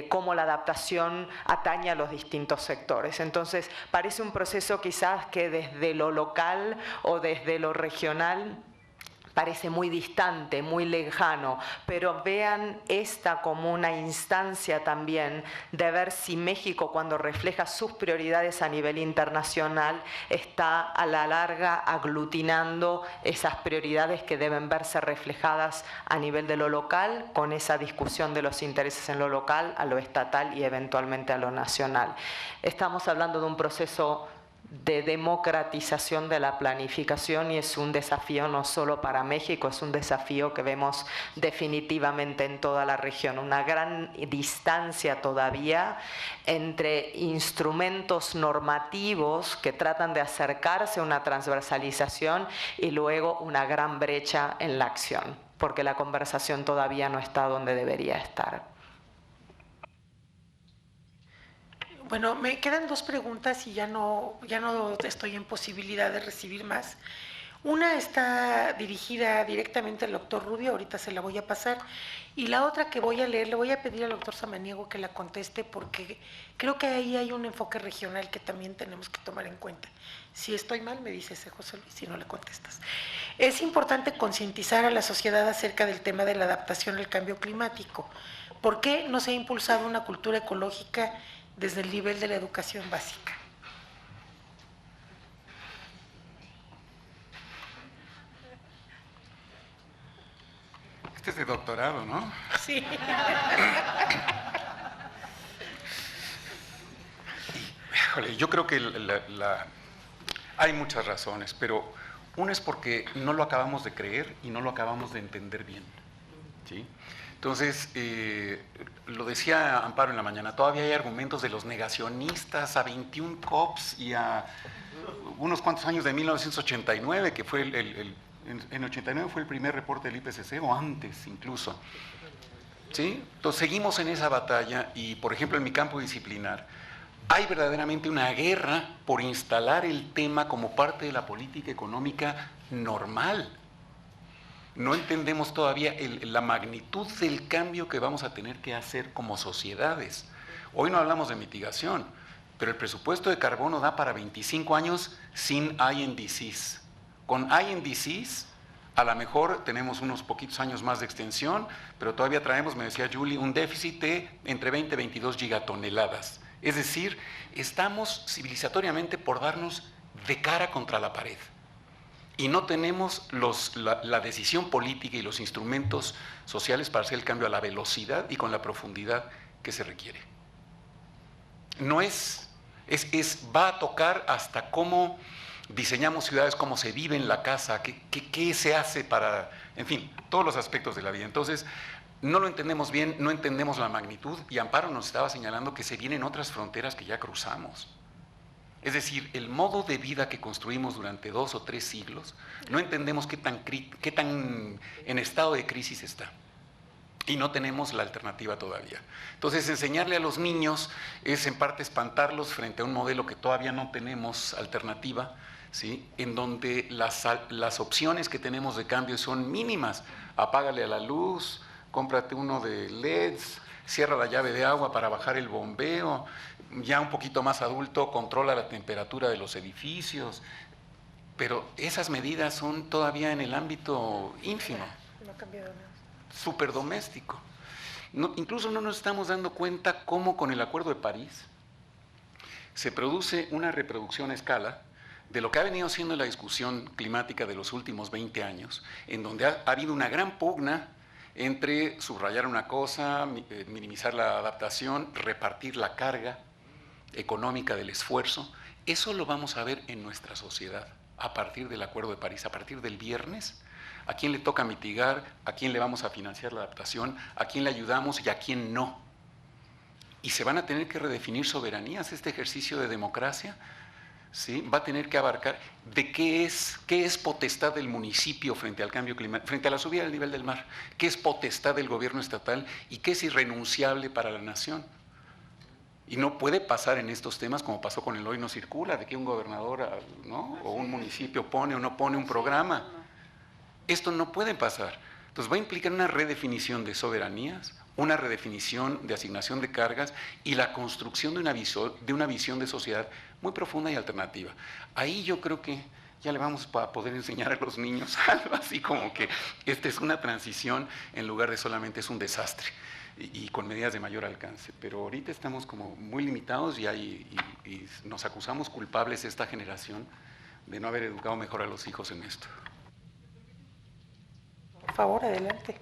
cómo la adaptación atañe a los distintos sectores. Entonces, parece un proceso quizás que desde lo local o desde lo regional parece muy distante, muy lejano, pero vean esta como una instancia también de ver si México, cuando refleja sus prioridades a nivel internacional, está a la larga aglutinando esas prioridades que deben verse reflejadas a nivel de lo local, con esa discusión de los intereses en lo local, a lo estatal y eventualmente a lo nacional. Estamos hablando de un proceso de democratización de la planificación y es un desafío no solo para México, es un desafío que vemos definitivamente en toda la región. Una gran distancia todavía entre instrumentos normativos que tratan de acercarse a una transversalización y luego una gran brecha en la acción, porque la conversación todavía no está donde debería estar.
Bueno, me quedan dos preguntas y ya no estoy en posibilidad de recibir más. Una está dirigida directamente al doctor Rubio, ahorita se la voy a pasar, y la otra que voy a leer, le voy a pedir al doctor Samaniego que la conteste porque creo que ahí hay un enfoque regional que también tenemos que tomar en cuenta. Si estoy mal, me dice ese José Luis, si no le contestas. Es importante concientizar a la sociedad acerca del tema de la adaptación al cambio climático. ¿Por qué no se ha impulsado una cultura ecológica desde el nivel de la educación básica?
Este es de doctorado, ¿no?
Sí.
Híjole, yo creo que hay muchas razones, pero una es porque no lo acabamos de creer y no lo acabamos de entender bien, ¿sí? Entonces, lo decía Amparo en la mañana, todavía hay argumentos de los negacionistas a 21 COPs y a unos cuantos años de 1989, que fue en 89 fue el primer reporte del IPCC, o antes incluso. ¿sí? Entonces seguimos en esa batalla y, por ejemplo, en mi campo disciplinar, hay verdaderamente una guerra por instalar el tema como parte de la política económica normal. No entendemos todavía la magnitud del cambio que vamos a tener que hacer como sociedades. Hoy no hablamos de mitigación, pero el presupuesto de carbono da para 25 años sin INDCs. Con INDCs, a lo mejor tenemos unos poquitos años más de extensión, pero todavía traemos, me decía Julie, un déficit de entre 20 y 22 gigatoneladas. Es decir, estamos civilizatoriamente por darnos de cara contra la pared. Y no tenemos la decisión política y los instrumentos sociales para hacer el cambio a la velocidad y con la profundidad que se requiere. No va a tocar hasta cómo diseñamos ciudades, cómo se vive en la casa, qué se hace para, en fin, todos los aspectos de la vida. Entonces, no lo entendemos bien, no entendemos la magnitud, y Amparo nos estaba señalando que se vienen otras fronteras que ya cruzamos. Es decir, el modo de vida que construimos durante 2 o 3 siglos, no entendemos qué tan en estado de crisis está. Y no tenemos la alternativa todavía. Entonces, enseñarle a los niños es en parte espantarlos frente a un modelo que todavía no tenemos alternativa, ¿sí? En donde las opciones que tenemos de cambio son mínimas. Apágale a la luz, cómprate uno de LEDs, cierra la llave de agua para bajar el bombeo, ya un poquito más adulto, controla la temperatura de los edificios, pero esas medidas son todavía en el ámbito ínfimo.
No ha cambiado nada.
Súper doméstico. Incluso no nos estamos dando cuenta cómo con el Acuerdo de París se produce una reproducción a escala de lo que ha venido siendo la discusión climática de los últimos 20 años, en donde ha habido una gran pugna entre subrayar una cosa, minimizar la adaptación, repartir la carga económica del esfuerzo. Eso lo vamos a ver en nuestra sociedad a partir del Acuerdo de París, a partir del viernes. ¿A quién le toca mitigar? ¿A quién le vamos a financiar la adaptación? ¿A quién le ayudamos y a quién no? Y se van a tener que redefinir soberanías. Este ejercicio de democracia, ¿sí? Va a tener que abarcar de qué es potestad del municipio frente al cambio climático, frente a la subida del nivel del mar, qué es potestad del gobierno estatal y qué es irrenunciable para la nación. Y no puede pasar en estos temas como pasó con el Hoy No Circula, de que un gobernador, ¿no? O un municipio pone o no pone un programa. Esto no puede pasar. Entonces va a implicar una redefinición de soberanías, una redefinición de asignación de cargas y la construcción de una visión de sociedad muy profunda y alternativa. Ahí yo creo que ya le vamos a poder enseñar a los niños algo así como que esta es una transición en lugar de solamente es un desastre y con medidas de mayor alcance. Pero ahorita estamos como muy limitados y nos acusamos culpables esta generación de no haber educado mejor a los hijos en esto.
Por favor, adelante.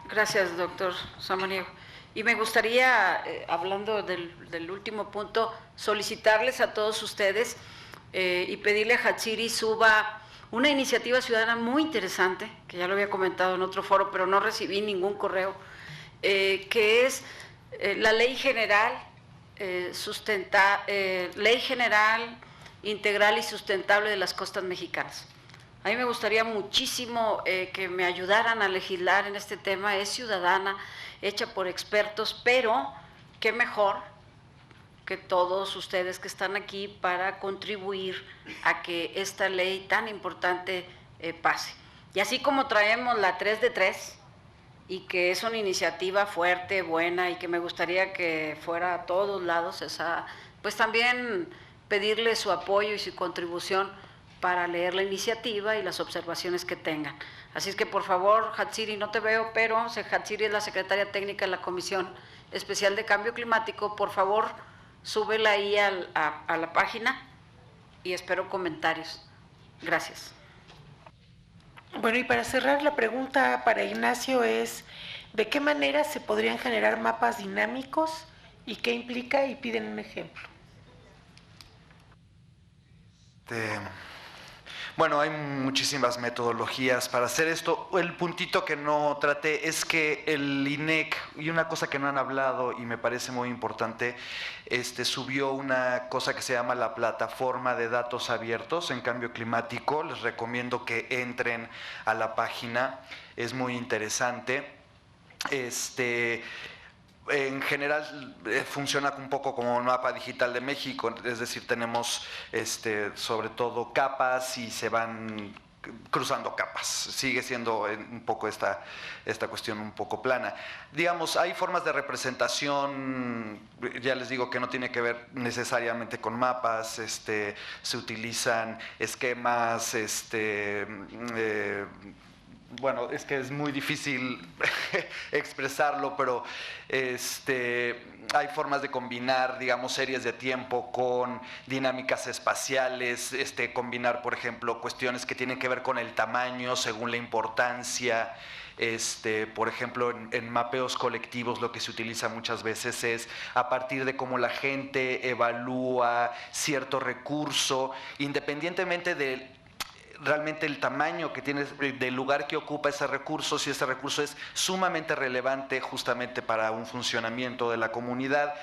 Gracias, doctor Samaniego. Y me gustaría, hablando del último punto, solicitarles a todos ustedes y pedirle a Hatsiri suba una iniciativa ciudadana muy interesante, que ya lo había comentado en otro foro, pero no recibí ningún correo, que es la Ley General, Ley General Integral y Sustentable de las Costas Mexicanas. A mí me gustaría muchísimo que me ayudaran a legislar en este tema. Es ciudadana, hecha por expertos, pero qué mejor que todos ustedes que están aquí para contribuir a que esta ley tan importante pase. Y así como traemos la 3 de 3, y que es una iniciativa fuerte, buena, y que me gustaría que fuera a todos lados, pues también pedirle su apoyo y su contribución para leer la iniciativa y las observaciones que tengan. Así es que, por favor, Hatsiri, no te veo, pero Hatsiri es la secretaria técnica de la Comisión Especial de Cambio Climático. Por favor, súbela ahí a la página y espero comentarios. Gracias.
Bueno, y para cerrar, la pregunta para Ignacio es, ¿de qué manera se podrían generar mapas dinámicos y qué implica? Y piden un ejemplo.
Bueno, hay muchísimas metodologías para hacer esto. El puntito que no traté es que el INEC, y una cosa que no han hablado y me parece muy importante, subió una cosa que se llama la plataforma de datos abiertos en cambio climático. Les recomiendo que entren a la página, es muy interesante. En general funciona un poco como un mapa digital de México, es decir, tenemos sobre todo capas y se van cruzando capas. Sigue siendo un poco esta cuestión un poco plana. Digamos, hay formas de representación, ya les digo que no tiene que ver necesariamente con mapas, se utilizan esquemas, bueno, es que es muy difícil expresarlo, pero hay formas de combinar, digamos, series de tiempo con dinámicas espaciales, combinar, por ejemplo, cuestiones que tienen que ver con el tamaño según la importancia. Por ejemplo, en mapeos colectivos lo que se utiliza muchas veces es a partir de cómo la gente evalúa cierto recurso, independientemente de realmente el tamaño que tiene, del lugar que ocupa ese recurso, si ese recurso es sumamente relevante justamente para un funcionamiento de la comunidad,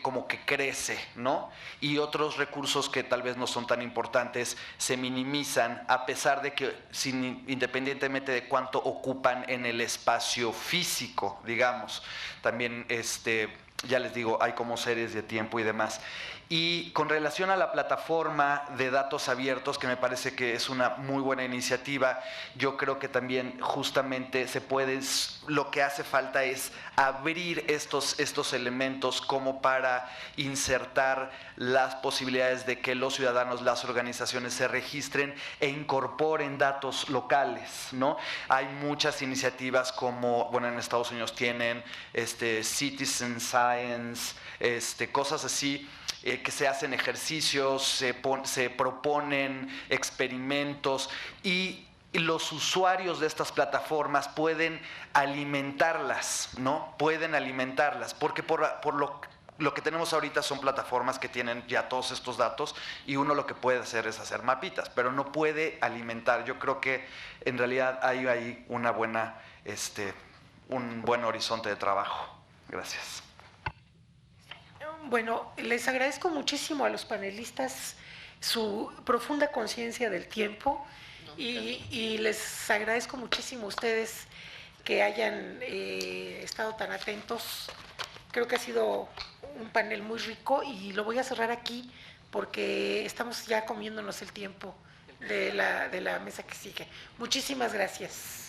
como que crece, ¿no? Y otros recursos que tal vez no son tan importantes se minimizan a pesar de que, independientemente de cuánto ocupan en el espacio físico, digamos. También, ya les digo, hay como series de tiempo y demás. Y con relación a la plataforma de datos abiertos, que me parece que es una muy buena iniciativa, yo creo que también justamente lo que hace falta es abrir estos elementos como para insertar las posibilidades de que los ciudadanos, las organizaciones se registren e incorporen datos locales, ¿no? Hay muchas iniciativas como, bueno, en Estados Unidos tienen Citizen Science, cosas así, que se hacen ejercicios, se proponen experimentos y los usuarios de estas plataformas pueden alimentarlas, ¿no? Pueden alimentarlas, porque por lo que tenemos ahorita son plataformas que tienen ya todos estos datos y uno lo que puede hacer es hacer mapitas, pero no puede alimentar. Yo creo que en realidad hay ahí un buen horizonte de trabajo. Gracias.
Bueno, les agradezco muchísimo a los panelistas su profunda conciencia del tiempo y les agradezco muchísimo a ustedes que hayan estado tan atentos. Creo que ha sido un panel muy rico y lo voy a cerrar aquí porque estamos ya comiéndonos el tiempo de la mesa que sigue. Muchísimas gracias.